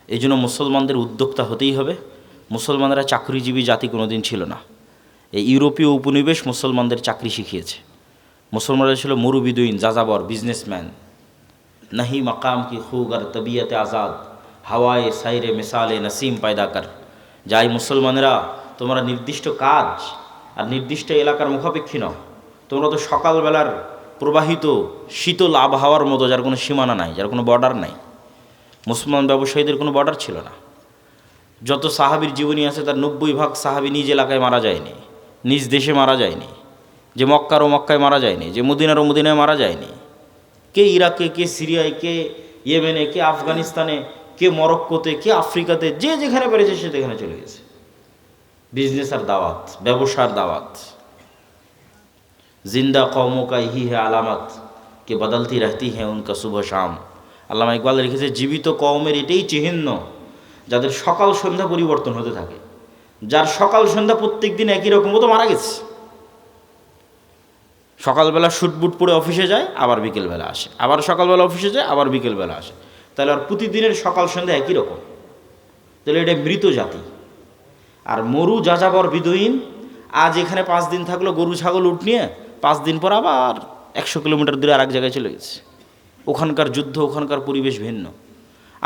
এই জন্য মুসলমানদের উদ্যোক্তা হতেই হবে। মুসলমানরা চাকরিজীবী জাতি কোনো দিন ছিল না। এই ইউরোপীয় উপনিবেশ মুসলমানদের চাকরি শিখিয়েছে। মুসলমানরা ছিল মুরুবিদুইন, যাযাবর, বিজনেসম্যান। নাহি মাকাম কি খুগ আর তবিয়তে আজাদ, হাওয়ায়ে সাইরে মিসালে নসিম পায়দা কর। যাই মুসলমানেরা, তোমরা নির্দিষ্ট কাজ আর নির্দিষ্ট এলাকার মুখাপেক্ষী নও। তোমরা তো সকালবেলার প্রবাহিত শীতল আবহাওয়ার মতো, যার কোনো সীমানা নাই, যার কোনো বর্ডার নাই। মুসলমান ব্যবসায়ীদের কোনো বর্ডার ছিল না। যত সাহাবীর জীবনী আছে তার 90% সাহাবী নিজ এলাকায় মারা যায়নি, নিজ দেশে মারা যায়নি। যে মক্কার ও মক্কায় মারা যায়নি, যে মদিনার ও মদিনায় মারা যায়নি। কে ইরাকে, কে সিরিয়ায়, কে ইয়েমেনে, কে আফগানিস্তানে, কে মরক্কোতে, কে আফ্রিকাতে, যে যেখানে পেরেছে সে সেখানে চলে গেছে। বিজনেস আর দাওয়াত, ব্যবসার দাওয়াত। জিন্দা কওমোं का यही है আলামত কে বদলতি रहती है उनका सुबह शाम। আল্লামা ইকবাল লিখেছে, জীবিত কওমের এটাই চিহ্ন যাদের সকাল সন্ধ্যা পরিবর্তন হতে থাকে। যার সকাল সন্ধ্যা প্রত্যেক দিন একই রকম, ও তো মারা গেছে। সকালবেলা শুটবুট পরে অফিসে যায়, আবার বিকেলবেলা আসে, আবার সকালবেলা অফিসে যায়, আবার বিকেলবেলা আসে। তাহলে আর প্রতিদিনের সকাল সন্ধ্যা একই রকম। তাহলে এটা মৃত জাতি। আর মরু যাযাবর বিদুইন, আজ এখানে 5 দিন থাকলো গরু ছাগল উট নিয়ে, 5 দিন পর আবার 100 কিলোমিটার দূরে আর এক জায়গায় চলে গেছে। ওখানকার যুদ্ধ, ওখানকার পরিবেশ ভিন্ন।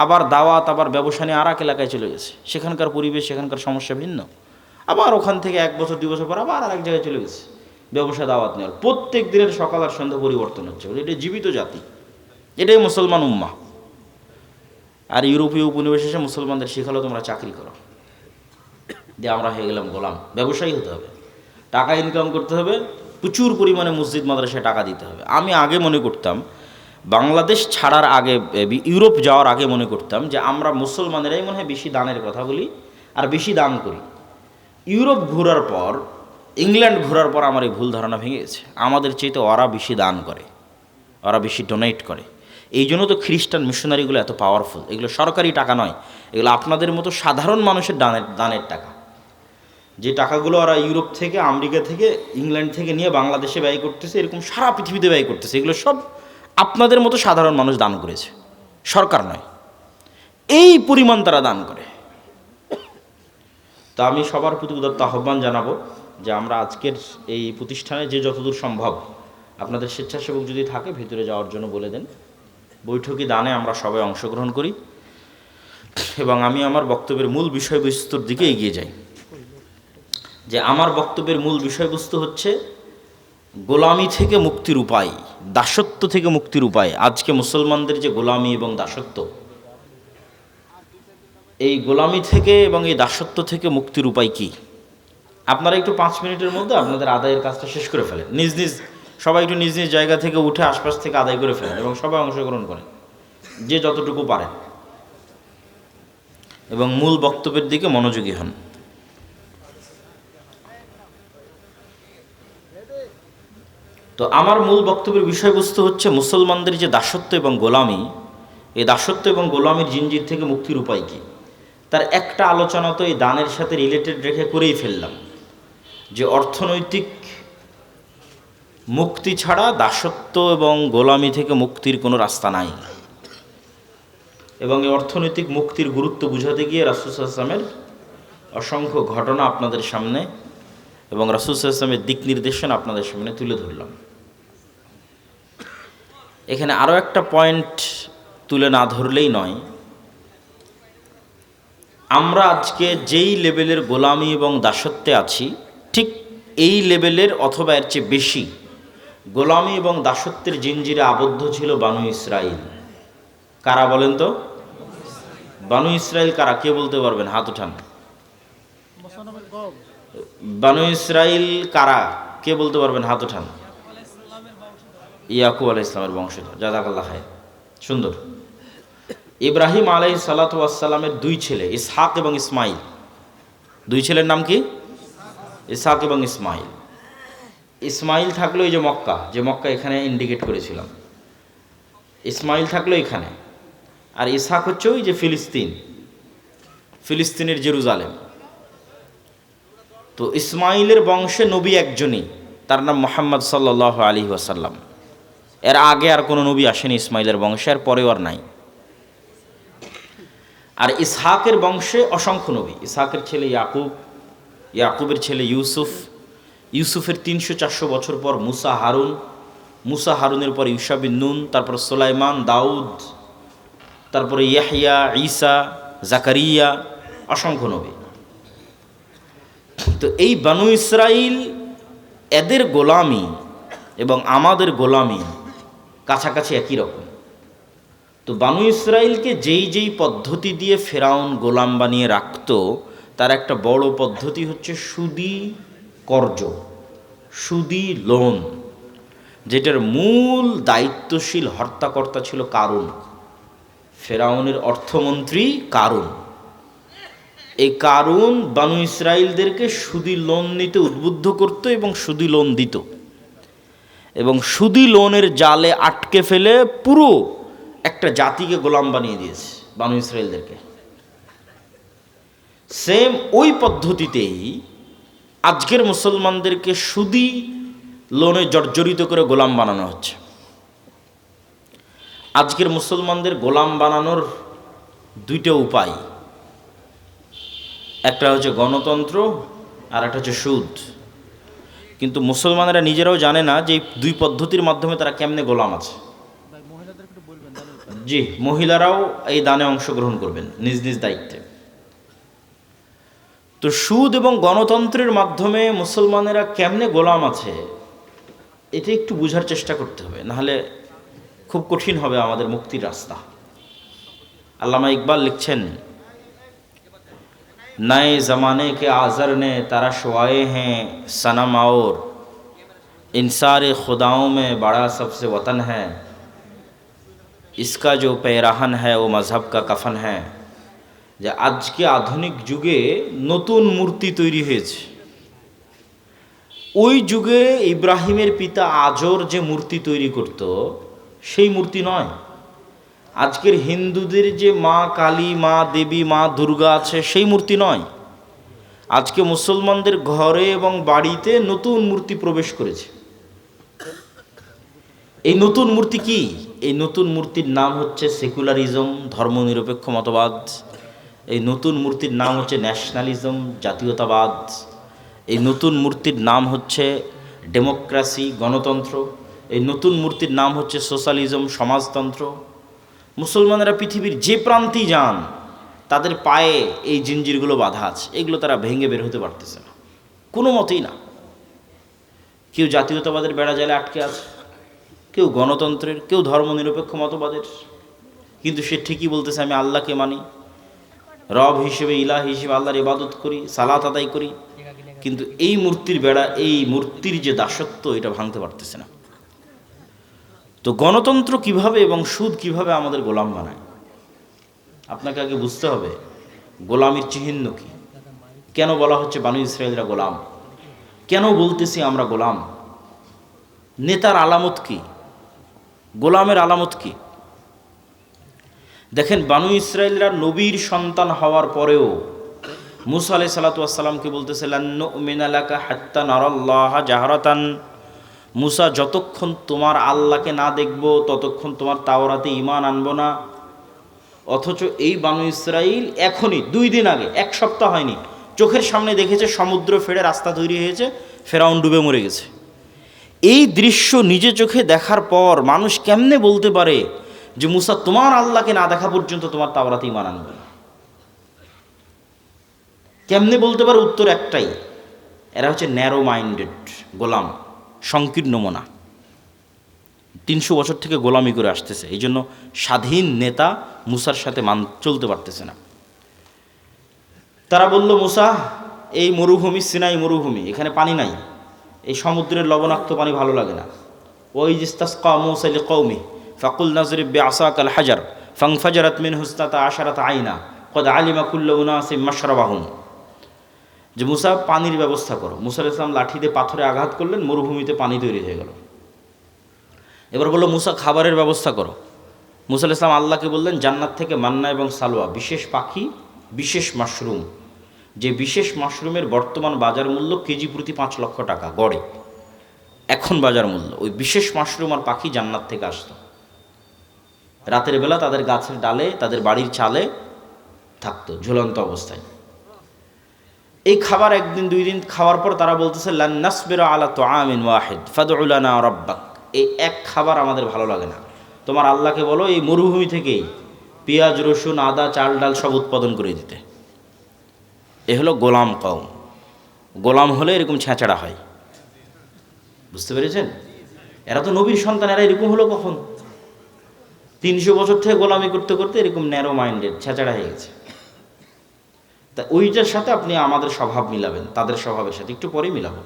আবার দাওয়াত, আবার ব্যবসা নিয়ে আর এক এলাকায় চলে গেছে, সেখানকার পরিবেশ, সেখানকার সমস্যা ভিন্ন। আবার ওখান থেকে 1 বছর 2 বছর পর আবার আর এক জায়গায় চলে গেছে ব্যবসা দাওয়াত নেওয়ার। প্রত্যেক দিনের সকাল আর সন্ধ্যা পরিবর্তন হচ্ছে। এটা জীবিত জাতি, এটাই মুসলমান উম্মাহ। আর ইউরোপীয় উপনিবেশ এসে মুসলমানদের শেখালো তোমরা চাকরি করো, দিয়ে আমরা হয়ে গেলাম গোলাম। ব্যবসায়ী হতে হবে, টাকা ইনকাম করতে হবে, প্রচুর পরিমাণে মসজিদ মাদ্রাসায় টাকা দিতে হবে। আমি আগে মনে করতাম, বাংলাদেশ ছাড়ার আগে, ইউরোপ যাওয়ার আগে মনে করতাম যে আমরা মুসলমানেরাই মনে হয় বেশি দানের কথা বলি আর বেশি দান করি। ইউরোপ ঘোরার পর, ইংল্যান্ড ঘোরার পর আমার এই ভুল ধারণা ভেঙে গেছে। আমাদের চাইতে ওরা বেশি দান করে, ওরা বেশি ডোনেট করে। এই জন্য তো খ্রিস্টান মিশনারিগুলো এত পাওয়ারফুল। এগুলো সরকারি টাকা নয়, এগুলো আপনাদের মতো সাধারণ মানুষের দানের টাকা। যে টাকাগুলো ওরা ইউরোপ থেকে, আমেরিকা থেকে, ইংল্যান্ড থেকে নিয়ে বাংলাদেশে ব্যয় করতেছে, এরকম সারা পৃথিবীতে ব্যয় করতেছে। এগুলো সব আপনাদের মতো সাধারণ মানুষ দান করেছে, সরকার নয়। এই পরিমাণ তারা দান করে। তা আমি সবার প্রতি উদাত্ত আহ্বান জানাবো যে আমরা আজকের এই প্রতিষ্ঠানে যে যতদূর সম্ভব আপনাদের স্বেচ্ছাসেবক যদি থাকে ভিতরে যাওয়ার জন্য বলে দেন। বৈঠকি দানে আমরা সবাই অংশগ্রহণ করি এবং আমি আমার বক্তব্যের মূল বিষয়বস্তুর দিকে এগিয়ে যাই। যে আমার বক্তব্যের মূল বিষয়বস্তু হচ্ছে গোলামি থেকে মুক্তির উপায়, দাসত্ব থেকে মুক্তির উপায়। আজকে মুসলমানদের যে গোলামি এবং দাসত্ব, এই গোলামি থেকে এবং এই দাসত্ব থেকে মুক্তির উপায় কি? আপনারা একটু 5 মিনিটের মধ্যে আপনাদের আদায়ের কাজটা শেষ করে ফেলেন। সবাই একটু নিজ নিজ জায়গা থেকে উঠে আশপাশ থেকে আদায় করে ফেলেন এবং সবাই অংশগ্রহণ করেন যে যতটুকু পারেন, এবং মূল বক্তব্যের দিকে মনোযোগী হন। তো আমার মূল বক্তব্যের বিষয়বস্তু হচ্ছে মুসলমানদের যে দাসত্ব এবং গোলামি, এই দাসত্ব এবং গোলামির জিনজির থেকে মুক্তির উপায় কী। তার একটা আলোচনা তো এই দানের সাথে রিলেটেড রেখে করেই ফেললাম, যে অর্থনৈতিক মুক্তি ছাড়া দাসত্ব এবং গোলামি থেকে মুক্তির কোনো রাস্তা নাই। এবং এই অর্থনৈতিক মুক্তির গুরুত্ব বুঝাতে গিয়ে রাসূল সাল্লাল্লাহু আলাইহি ওয়াসাল্লামের অসংখ্য ঘটনা আপনাদের সামনে এবং রাসূল সাল্লাল্লাহু আলাইহি ওয়াসাল্লামের দিক নির্দেশনা আপনাদের সামনে তুলে ধরলাম। এখানে আরও একটা পয়েন্ট তুলে না ধরলেই নয়। আমরা আজকে যেই লেভেলের গোলামি এবং দাসত্বে আছি, ঠিক এই লেভেলের অথবা এর চেয়ে বেশি গোলামি এবং দাসত্বের জিনজিরে আবদ্ধ ছিল বানু ইসরাইল। কারা বলেন তো? বানু ইসরাইল কারা? কে বলতে পারবেন? হাত উঠান। বানু ইসরাইল কারা? কে বলতে পারবেন? হাত উঠান। ইয়াকুব আলাইহিস সালামের বংশধর। জাযাকাল্লাহ খায়র, সুন্দর। ইব্রাহিম আলাইহিস সালাতু ওয়াস সালামের 2 ছেলে, ইসহাক এবং ইসমাইল। 2 ছেলের নাম কি? ইসহাক এবং ইসমাইল। ইসমাইল থাকলো এই যে মক্কা এখানে ইন্ডিকেট করেছিলাম। ইসমাইল থাকলো এখানে, আর ইসহাক হচ্ছে ওই যে ফিলিস্তিনের জেরুজালেম। তো ইসমাইলের বংশে নবী একজনই, তার নাম মুহাম্মদ সাল্লাল্লাহু আলাইহি ওয়াসাল্লাম। এর আগে আর কোনো নবী আসেনি ইসমাইলের বংশে, আর পরেও আর নাই। আর ইসহাকের বংশে অসংখ্য নবী। ইসহাকের ছেলে ইয়াকুব, ইয়াকুবের ছেলে ইউসুফ, ইউসুফের 300-400 বছর পর মুসা হারুন, মুসা হারুনের পর ইউশা বিন নুন, তারপর সুলাইমান, দাউদ, তারপরে ইয়াহইয়া, ঈসা, জাকারিয়া, অসংখ্য নবী। তো এই বানু ইসরাইল, এদের গোলামি এবং আমাদের গোলামি কাছাকাছি একই রকম। তো বানু ইসরাইলকে যেই যেই পদ্ধতি দিয়ে ফেরাউন গোলাম বানিয়ে রাখত, তার একটা বড় পদ্ধতি হচ্ছে সুদি কর্জ, সুদি লোন, যেটার মূল দায়িত্বশীল হর্তাকর্তা ছিল কারুন, ফেরাউনের অর্থমন্ত্রী কারুন। এই কারুন বানু ইসরাইলদেরকে সুদি লোন নিতে উদ্বুদ্ধ করত এবং সুদি লোন দিত, এবং সুদি লোনের জালে আটকে ফেলে পুরো একটা জাতিকে গোলাম বানিয়ে দিয়েছে বানু ইসরাইলদেরকে। সেম ওই পদ্ধতিতেই আজকের মুসলমানদেরকে সুদি লোনে জর্জরিত করে গোলাম বানানো হচ্ছে। আজকের মুসলমানদের গোলাম বানানোর দুইটা উপায়, একটা হচ্ছে গণতন্ত্র আর একটা হচ্ছে সুদ। কিন্তু মুসলমানেরা নিজেরাও জানে না যে এই দুই পদ্ধতির মাধ্যমে তারা কেমনে গোলাম আছে। জি, মহিলারাও এই দানে অংশগ্রহণ করবেন নিজ নিজ দায়িত্বে। তো সুদ এবং গণতন্ত্রের মাধ্যমে মুসলমানেরা কেমনে গোলাম আছে, এটা একটু বোঝার চেষ্টা করতে হবে, নাহলে খুব কঠিন হবে আমাদের মুক্তির রাস্তা। আল্লামা ইকবাল লিখছেন, नए ज़माने के आज़र ने तरशवाए हैं सनम और इंसार खुदाओं में बड़ा सबसे वतन है, इसका जो पैराहन है वो मज़हब का कफन है। যে আজকে আধুনিক যুগে নতুন মূর্তি তৈরি হয়েছে, ওই যুগে ইব্রাহিমের পিতা আজর যে মূর্তি তৈরি করত সেই মূর্তি নয়। আজকের হিন্দুদের যে মা কালী, মা দেবী, মা দুর্গা আছে সেই মূর্তি নয়। আজকে মুসলমানদের ঘরে এবং বাড়িতে নতুন মূর্তি প্রবেশ করেছে। এই নতুন মূর্তি কি? এই নতুন মূর্তির নাম হচ্ছে সেকুলারিজম, ধর্মনিরপেক্ষ মতবাদ। এই নতুন মূর্তির নাম হচ্ছে ন্যাশনালিজম, জাতীয়তাবাদ। এই নতুন মূর্তির নাম হচ্ছে ডেমোক্রেসি, গণতন্ত্র। এই নতুন মূর্তির নাম হচ্ছে সোশ্যালিজম, সমাজতন্ত্র। মুসলমানেরা পৃথিবীর যে প্রান্তেই যান, তাদের পায়ে এই জিঞ্জিরগুলো বাঁধা আছে, এগুলো তারা ভেঙে বের হতে পারতেছে না, কোনো মতেই না। কেউ জাতীয়তাবাদের বেড়া জালে আটকে আছে, কেউ গণতন্ত্রের, কেউ ধর্মনিরপেক্ষ মতবাদের। কিন্তু সে ঠিকই বলতেছে আমি আল্লাহকে মানি, রব হিসেবে, ইলাহ হিসেবে আল্লাহর ইবাদত করি, সালাত আদায় করি, কিন্তু এই মূর্তির বেড়া, এই মূর্তির যে দাসত্ব, এটা ভাঙতে পারতেছে না। তো গণতন্ত্র কিভাবে এবং সুদ কিভাবে আমাদের গোলাম বানায়, আপনাকে আগে বুঝতে হবে গোলামির চিহ্ন কি। কেন বলা হচ্ছে বানু ইসরায়েলরা গোলাম? কেন বলতেছি আমরা গোলাম? নেতার আলামত কি? গোলামের আলামত কি? দেখেন, বানু ইসরায়েলরা নবীর সন্তান হওয়ার পরেও মুসা আলাইহিস সালাতু ওয়াস সালামকে বলতেছে লান নুমিনা লাকা হাত্তা নারাল্লাহা জাহরাতান, মুসা যতক্ষণ তোমার আল্লাহকে না দেখব ততক্ষণ তোমার তাওরাতে ঈমান আনবো না। অথচ এই বানু ইসরাইল এখনই 2 দিন আগে, 1 সপ্তাহ হয়নি, চোখের সামনে দেখেছে সমুদ্র ফেড়ে রাস্তা তৈরি হয়েছে, ফেরাউন ডুবে মরে গেছে। এই দৃশ্য নিজে চোখে দেখার পর মানুষ কেমনে বলতে পারে যে মুসা তোমার আল্লাহকে না দেখা পর্যন্ত তোমার তাওরাতে ঈমান আনবে না? কেমনে বলতে পারে? উত্তর একটাই, এরা হচ্ছে ন্যারো মাইন্ডেড গোলাম, সংকীর্ণ মনা। 300 বছর থেকে গোলামি করে আসতেছে, এই জন্য স্বাধীন নেতা মুসার সাথে চলতে পারতেছে না। তারা বলল, মুসা এই মরুভূমি, সিনাই মরুভূমি, এখানে পানি নাই, এই সমুদ্রের লবণাক্ত পানি ভালো লাগে না। ওই ইস্তাসকা মুসা লিকওমি ফাকুল নাজরিব বিআসাকাল হাজার ফানফাজারাত মিনহু ইসনাতা আশারাতা আইনা ক্বাদ আলিমা কুল্লু উনাসিম মাশরাবাহুম। যে মুসা পানির ব্যবস্থা করো। মুসা আলাইহিস সালাম লাঠি দিয়ে পাথরে আঘাত করলেন, মরুভূমিতে পানি তৈরি হয়ে গেল। এবার বললো মুসা খাবারের ব্যবস্থা করো। মুসা আলাইহিস সালাম আল্লাহকে বললেন জান্নাত থেকে মান্না এবং সালোয়া, বিশেষ পাখি, বিশেষ মাশরুম, যে বিশেষ মাশরুমের বর্তমান বাজার মূল্য কেজি প্রতি 5 লক্ষ টাকা গড়ে, এখন বাজার মূল্য। ওই বিশেষ মাশরুম আর পাখি জান্নাত থেকে আসতো। রাতের বেলা তাদের গাছের ডালে, তাদের বাড়ির চালে থাকতো ঝুলন্ত অবস্থায়। এই খাবার একদিন দুই দিন খাওয়ার পর তারা বলতেছে লান নাসবিরা আলা তুআমিন ওয়াহিদ ফাদউ লানা রাব্বাক, এই এক খাবার আমাদের ভালো লাগে না, তোমার আল্লাহকে বলো এই মরুভূমি থেকেই পেঁয়াজ রসুন আদা চাল ডাল সব উৎপাদন করে দিতে। এ হলো গোলাম কওম। গোলাম হলে এরকম ছেঁচড়া হয়, বুঝতে পেরেছেন? এরা তো নবীর সন্তান, এরা এরকম হলো কখন? 300 বছর থেকে গোলামি করতে করতে এরকম ন্যারো মাইন্ডেড ছেঁচড়া হয়ে গেছে। তা ওইটার সাথে আপনি আমাদের স্বভাব মিলাবেন, তাদের স্বভাবের সাথে একটু পরেই মিলাবো।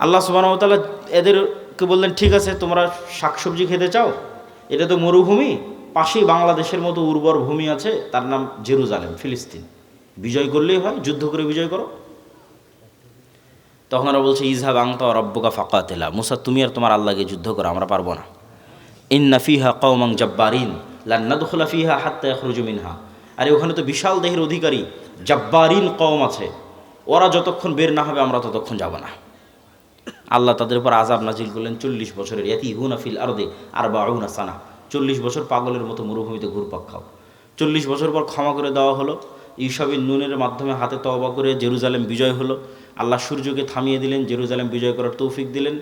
আল্লাহ সুবহানাহু ওয়া তাআলা এদেরকে বললেন, ঠিক আছে তোমরা শাকসবজি খেতে চাও, এটা তো মরুভূমি, পাশেই বাংলাদেশের মতো উর্বর ভূমি আছে, তার নাম জেরুজালেম, ফিলিস্তিন, বিজয় করলেই হয়, যুদ্ধ করে বিজয় করো। তখন ওরা বলছে ইযহাব আনতা ওয়া রাব্বুকা ফাকাতিলা, মুসা তুমি আর তোমার আল্লাহকে যুদ্ধ করো, আমরা পারবো না। ইন্না ফিহা কওমান জাব্বারিন লান নাদখুলা ফিহা হাত্তা ইয়াখরুজু মিনহা, আরে ওখানে তো বিশাল দেহের অধিকারী জাব্বারিন কওম আছে, ওরা যতক্ষণ বের না হবে আমরা ততক্ষণ যাব না। আল্লাহ তাদের উপর আযাব নাজিল করলেন 40 বছরের, ইয়াতিহুনা ফিল আরদি 40 সানা, 40 বছর পাগলের মতো মরুভূমিতে ঘুরপাক খাও। 40 বছর পর ক্ষমা করে দেওয়া হলো, ইউশাবিন নুনের মাধ্যমে হাতে তওবা করে জেরুজালেম বিজয় হলো। আল্লাহ সূর্যকে থামিয়ে দিলেন, জেরুজালেম বিজয় করার তৌফিক দিলেন।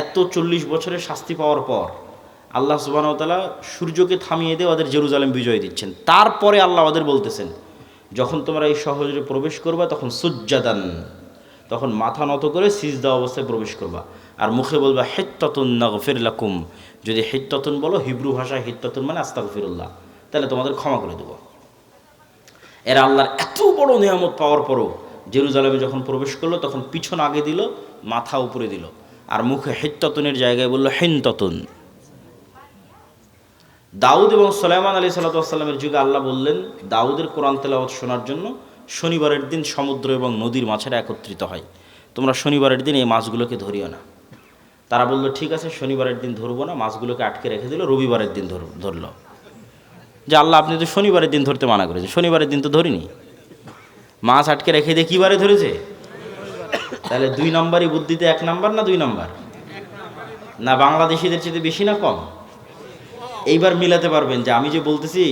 এত 40 বছরের শাস্তি পাওয়ার পর আল্লাহ সুবহানাহু ওয়া তাআলা সূর্যকে থামিয়ে দিয়ে ওদের জেরুজালেম বিজয় দিচ্ছেন। তারপরে আল্লাহ ওদের বলতেছেন, যখন তোমরা এই শহরে প্রবেশ করবা তখন সুজ্জাদান, তখন মাথা নত করে সিজদা অবস্থায় প্রবেশ করবা, আর মুখে বলবা হিত্তাতুন নাগফির লাকুম, যদি হিত্তাতুন বলো, হিব্রু ভাষায় হিত্তাতুন মানে আস্তাগফিরুল্লাহ, তাহলে তোমাদের ক্ষমা করে দেবো। এরা আল্লাহর এত বড় নিয়ামত পাওয়ার পরও জেরুজালেমে যখন প্রবেশ করলো তখন পিছন আগে দিল, মাথা উপরে দিল, আর মুখে হিত্তাতুনের জায়গায় বলল হিনতাতুন। দাউদ এবং সুলাইমান আলাইহিস সালামের যুগে আল্লাহ বললেন দাউদের কোরআন তেলাওয়াত শোনার জন্য শনিবারের দিন সমুদ্র এবং নদীর মাছেরা একত্রিত হয়, তোমরা শনিবারের দিন এই মাছগুলোকে ধরিও না। তারা বলল ঠিক আছে শনিবারের দিন ধরবো না, মাছগুলোকে আটকে রেখে দিল, রবিবারের দিন ধরল। যে আল্লাহ আপনি তো শনিবারের দিন ধরতে মানা করেছেন, শনিবারের দিন তো ধরিনি, মাছ আটকে রেখে দিয়ে কী বারে ধরেছে? তাহলে 2 নম্বরই বুদ্ধিতে 1 নম্বর না 2 নম্বর? না বাংলাদেশিদের চেয়ে বেশি না কম? এইবার মিলাতে পারবেন যে আমি যে বলতেছি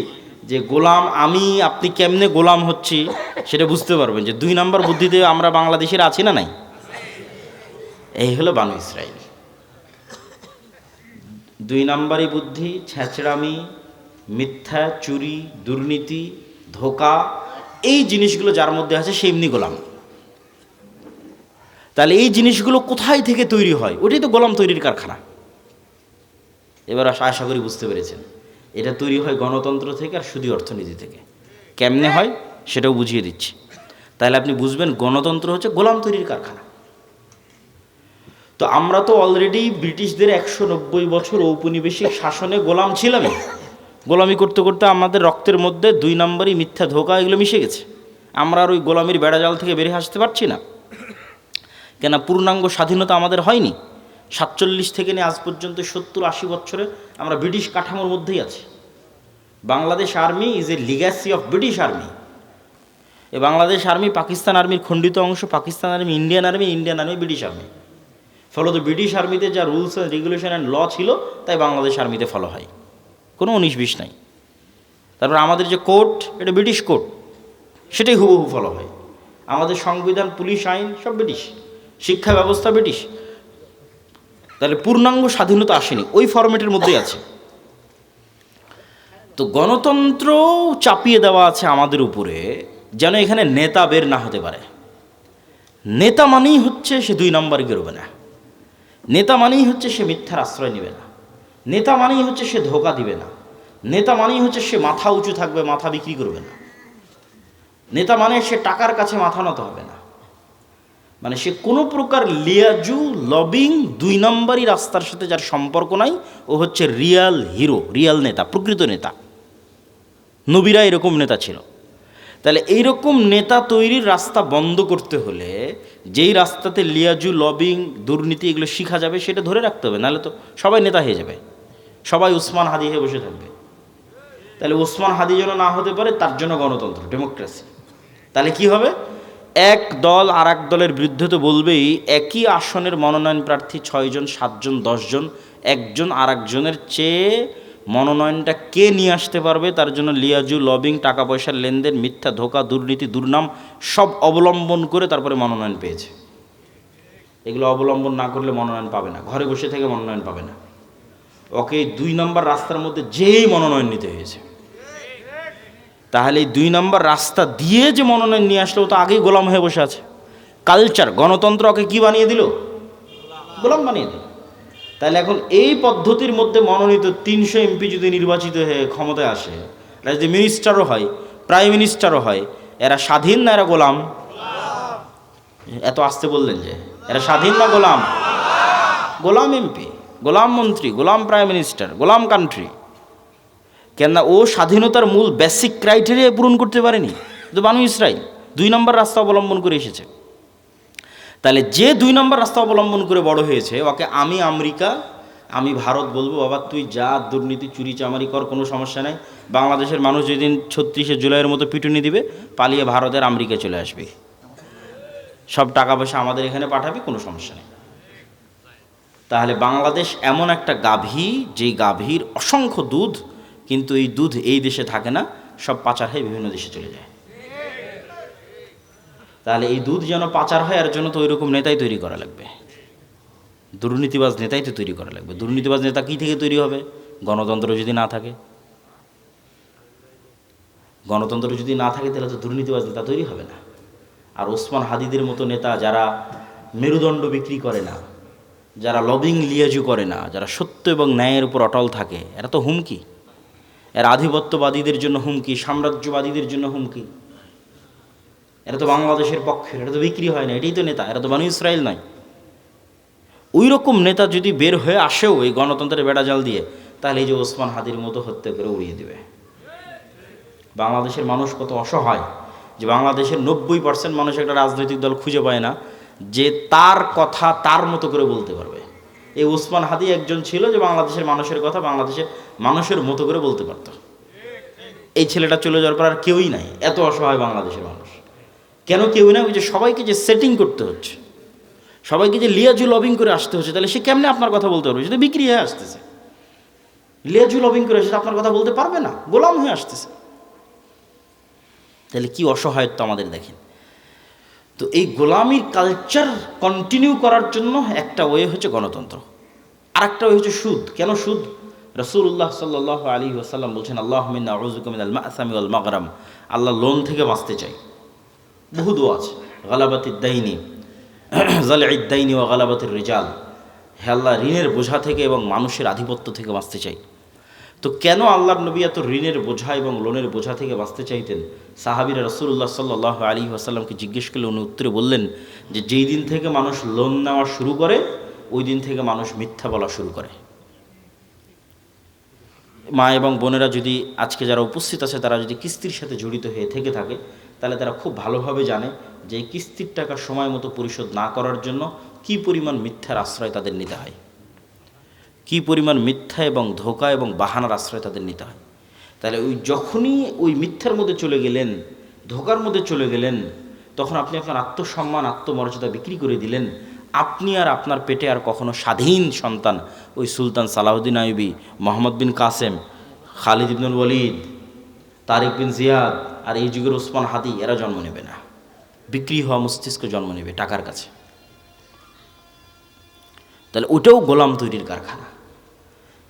যে গোলাম আমি, আপনি কেমনে গোলাম হচ্ছি সেটা বুঝতে পারবেন যে 2 নম্বর বুদ্ধিতে আমরা বাংলাদেশিরা আছি না নাই? এই হলো বানু ইসরাইল। 2 নম্বরই বুদ্ধি, ছেঁচড়ামি, মিথ্যা, চুরি, দুর্নীতি, ধোঁকা, এই জিনিসগুলো যার মধ্যে আছে সে এমনি গোলাম। তাহলে এই জিনিসগুলো কোথায় থেকে তৈরি হয়? ওটাই তো গোলাম তৈরির কারখানা। এবার আশা করি বুঝতে পেরেছেন, এটা তৈরি হয় গণতন্ত্র থেকে আর সুদী অর্থনীতি থেকে। কেমনে হয় সেটাও বুঝিয়ে দিচ্ছি, তাহলে আপনি বুঝবেন গণতন্ত্র হচ্ছে গোলাম তৈরির কারখানা। তো আমরা তো অলরেডি ব্রিটিশদের 190 বছর ঔপনিবেশিক শাসনে গোলাম ছিলামই। গোলামি করতে করতে আমাদের রক্তের মধ্যে 2 নম্বরই মিথ্যা, ধোঁকা এগুলো মিশে গেছে। আমরা আর ওই গোলামির বেড়াজাল থেকে বেরিয়ে আসতে পারছি না। কেন? পূর্ণাঙ্গ স্বাধীনতা আমাদের হয়নি। 47 থেকে নিয়ে আজ পর্যন্ত 70-80 বছরে আমরা ব্রিটিশ কাঠামোর মধ্যেই আছি। Bangladesh army is a legacy of British army. এই বাংলাদেশ আর্মি পাকিস্তান আর্মির খণ্ডিত অংশ, Pakistan army Indian army, Indian army British army. ফলত ব্রিটিশ আর্মিতে যা rules and regulation and law ছিল তাই বাংলাদেশ আর্মিতে ফলো হয়, কোনো 19-20 নাই। তারপর আমাদের যে কোর্ট, এটা ব্রিটিশ কোর্ট, সেটাই হুবহু ফলো হয়। আমাদের সংবিধান, পুলিশ আইন সব ব্রিটিশ, শিক্ষা ব্যবস্থা ব্রিটিশ। তাহলে পূর্ণাঙ্গ স্বাধীনতা আসেনি, ওই ফরম্যাটের মধ্যেই আছে। তো গণতন্ত্র চাপিয়ে দেওয়া আছে আমাদের উপরে, যেন এখানে নেতা বের না হতে পারে। নেতা মানেই হচ্ছে সে 2 নম্বরে বেরোবে না, নেতা মানেই হচ্ছে সে মিথ্যার আশ্রয় নেবে না, নেতা মানেই হচ্ছে সে ধোঁকা দিবে না, নেতা মানেই হচ্ছে সে মাথা উঁচু থাকবে, মাথা বিক্রি করবে না, নেতা মানে সে টাকার কাছে মাথা নত হবে না, মানে সে কোনো প্রকার লিয়াজু লবিং 2 নম্বরই রাস্তার সাথে যার সম্পর্ক নাই, ও হচ্ছে রিয়াল হিরো, রিয়াল নেতা, প্রকৃত নেতা। নবীরা এরকম নেতা ছিল। তাহলে এইরকম নেতা তৈরির রাস্তা বন্ধ করতে হলে যেই রাস্তাতে লিয়াজু লবিং দুর্নীতি এগুলো শিখা যাবে সেটা ধরে রাখতে হবে, নাহলে তো সবাই নেতা হয়ে যাবে, সবাই উসমান হাদি হয়ে বসে থাকবে। তাহলে উসমান হাদি যেন না হতে পারে তার জন্য গণতন্ত্র, ডেমোক্রেসি। তাহলে কি হবে? এক দল আর এক দলের বিরুদ্ধে তো বলবেই, একই আসনের মনোনয়ন প্রার্থী 6 জন 7 জন 10 জন, একজন আর একজনের চেয়ে মনোনয়নটা কে নিয়ে আসতে পারবে তার জন্য লিয়াজু, লবিং, টাকা পয়সার লেনদেন, মিথ্যা, ধোঁকা, দুর্নীতি, দুর্নাম সব অবলম্বন করে তারপরে মনোনয়ন পেয়েছে। এগুলো অবলম্বন না করলে মনোনয়ন পাবে না, ঘরে বসে থেকে মনোনয়ন পাবে না। ওকে 2 নম্বর রাস্তার মধ্যে যেই মনোনয়ন নিতে হয়েছে। তাহলে এই 2 নম্বর রাস্তা দিয়ে যে মনোনয়ন নিয়ে আসলো, ও তো আগেই গোলাম হয়ে বসে আছে। কালচার, গণতন্ত্র ওকে কী বানিয়ে দিল? গোলাম বানিয়ে দিল। তাহলে এখন এই পদ্ধতির মধ্যে মনোনীত 300 এমপি যদি নির্বাচিত হয়ে ক্ষমতায় আসে, এরা যদি মিনিস্টারও হয়, প্রাইম মিনিস্টারও হয়, এরা স্বাধীন না এরা গোলাম? এত আসতে বললেন যে এরা স্বাধীন না গোলাম? গোলাম এমপি, গোলাম মন্ত্রী, গোলাম প্রাইম মিনিস্টার, গোলাম কান্ট্রি। কেননা ও স্বাধীনতার মূল বেসিক ক্রাইটেরিয়া পূরণ করতে পারেনি। তো বানু ইসরাইল 2 নম্বর রাস্তা অবলম্বন করে এসেছে। তাহলে যে 2 নম্বর রাস্তা অবলম্বন করে বড় হয়েছে, ওকে আমি আমেরিকা, আমি ভারত বলবো, বাবা তুই যা দুর্নীতি চুরি চামারি কর, কোনো সমস্যা নাই। বাংলাদেশের মানুষ যেদিন 36শে জুলাইয়ের মতো পিটুনি দিবে, পালিয়ে ভারতের আমেরিকায় চলে আসবে, সব টাকা পয়সা আমাদের এখানে পাঠাবি, কোনো সমস্যা নেই। তাহলে বাংলাদেশ এমন একটা গাভী, যেই গাভীর অসংখ্য দুধ, কিন্তু এই দুধ এই দেশে থাকে না, সব পাচার হয়ে বিভিন্ন দেশে চলে যায়। তাহলে এই দুধ যেন পাচার হয়, এর জন্য তো ওই রকম নেতাই তৈরি করা লাগবে, দুর্নীতিবাজ নেতাই তো তৈরি করা লাগবে। দুর্নীতিবাজ নেতা কী থেকে তৈরি হবে? গণতন্ত্র যদি না থাকে। গণতন্ত্র যদি না থাকে তাহলে তো দুর্নীতিবাজ নেতা তৈরি হবে না। আর ওসমান হাদিদের মতো নেতা, যারা মেরুদণ্ড বিক্রি করে না, যারা লবিং লিয়াজু করে না, যারা সত্য এবং ন্যায়ের উপর অটল থাকে, এরা তো হুমকি। এরা আধিপত্যবাদীদের জন্য হুমকি, সাম্রাজ্যবাদীদের জন্য হুমকি। এরা তো বাংলাদেশের পক্ষের, এটা তো বিক্রি হয় না, এটাই তো নেতা, এরা তো বানু ইসরাইল নয়। ওই রকম নেতা যদি বের হয়ে আসেও এই গণতন্ত্রের বেড়াজাল দিয়ে, তাহলে এই যে ওসমান হাদির মতো হত্যা করে উড়িয়ে দেবে। বাংলাদেশের মানুষ কত অসহায়, যে বাংলাদেশের 90% মানুষ একটা রাজনৈতিক দল খুঁজে পায় না যে তার কথা তার মতো করে বলতে পারবে। এই ওসমান হাদি একজন ছিল যে বাংলাদেশের মানুষের কথা বাংলাদেশের মানুষের মতো করে বলতে পারত। এই ছেলেটা চলে যাওয়ার পর আর কেউই নাই, এত অসহায় বাংলাদেশের মানুষ। কেন কেউই না? ওই যে সবাইকে যে সেটিং করতে হচ্ছে, সবাইকে যে লিয়াজু লবিং করে আসতে হচ্ছে, তাহলে সে কেমনে আপনার কথা বলতে পারবে? সেটা বিক্রি হয়ে আসতেছে। লিয়াজু লবিং করে আসছে, আপনার কথা বলতে পারবে না, গোলাম হয়ে আসতেছে। তাহলে কি অসহায়ত্ব আমাদের দেখেন। তো এই গোলামির কালচার কন্টিনিউ করার জন্য একটা ওয়ে হচ্ছে গণতন্ত্র, আর একটা ওয়ে হচ্ছে সুদ। কেন সুদ? রাসূলুল্লাহ সাল্লাল্লাহু আলাইহি ওয়াসাল্লাম বলছেন, আল্লাহুম্মা ইন্না আউযুবিকা মিনাল মা'সামি ওয়াল মাগরাম। আল্লাহ লোন থেকে বাঁচতে চাই। বহু দোয়া আছে, গালাবাতিদ দাইনি, জালঈদ দাইনি ওয়া গালাবাতির রিজাল। হে আল্লাহ, ঋণের বোঝা থেকে এবং মানুষের আধিপত্য থেকে বাঁচতে চাই। তো কেন আল্লাহর নবী এত ঋণের বোঝা এবং লোনের বোঝা থেকে বাঁচতে চাইতেন? সাহাবীরা রাসূলুল্লাহ সাল্লাল্লাহু আলাইহি ওয়াসাল্লামকে জিজ্ঞেস করলে উনি উত্তরে বললেন যে, যেই দিন থেকে মানুষ লোন নেওয়া শুরু করে, ওই দিন থেকে মানুষ মিথ্যা বলা শুরু করে। মা এবং বোনেরা যদি আজকে যারা উপস্থিত আছে, তারা যদি কিস্তির সাথে জড়িত হয়ে থেকে থাকে, তাহলে তারা খুব ভালোভাবে জানে যে এই কিস্তির টাকা সময় মতো পরিশোধ না করার জন্য কী পরিমাণ মিথ্যার আশ্রয় তাদের নিতে হয়, কী পরিমাণ মিথ্যা এবং ধোঁকা এবং বাহানার আশ্রয় তাদের নিতে হয়। তাহলে ওই যখনই ওই মিথ্যার মধ্যে চলে গেলেন, ধোঁকার মধ্যে চলে গেলেন, তখন আপনি আপনার আত্মসম্মান, আত্মমর্যাদা বিক্রি করে দিলেন। আপনি আর আপনার পেটে আর কখনো স্বাধীন সন্তান ওই সুলতান সালাউদ্দিন আইয়ুবী, মোহাম্মদ বিন কাসেম, খালিদ ইবনুল ওয়ালিদ, তারিক বিন জিয়াদ আর এই যুগের ওসমান হাদি এরা জন্ম নেবে না। বিক্রি হওয়া মস্তিষ্ক জন্ম নেবে টাকার কাছে। তাহলে ওটাও গোলাম তৈরির কারখানা।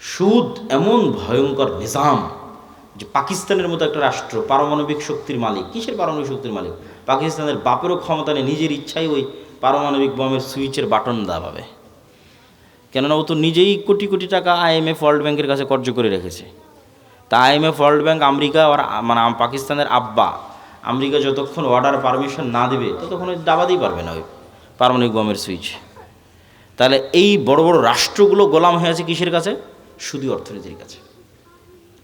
সুদ এমন ভয়ঙ্কর নিজাম যে পাকিস্তানের মতো একটা রাষ্ট্র পারমাণবিক শক্তির মালিক। কিসের পারমাণবিক শক্তির মালিক? পাকিস্তানের বাপেরও ক্ষমতা নেই নিজের ইচ্ছায় ওই পারমাণবিক বোমের সুইচের বাটন দাবাবে। কেননা ও তো নিজেই কোটি কোটি টাকা IMF ওয়ার্ল্ড ব্যাংকের কাছে কর্য করে রেখেছে। তা IMF ওয়ার্ল্ড ব্যাংক, আমেরিকা আর মানে পাকিস্তানের আব্বা, আমেরিকা যতক্ষণ অর্ডার পারমিশন না দেবে ততক্ষণ ওই দাবাতেই পারবে না ওই পারমাণবিক বোমের সুইচ। তাহলে এই বড় বড় রাষ্ট্রগুলো গোলাম হয়ে আছে কিসের কাছে? সুদী অর্থনীতির কাছে,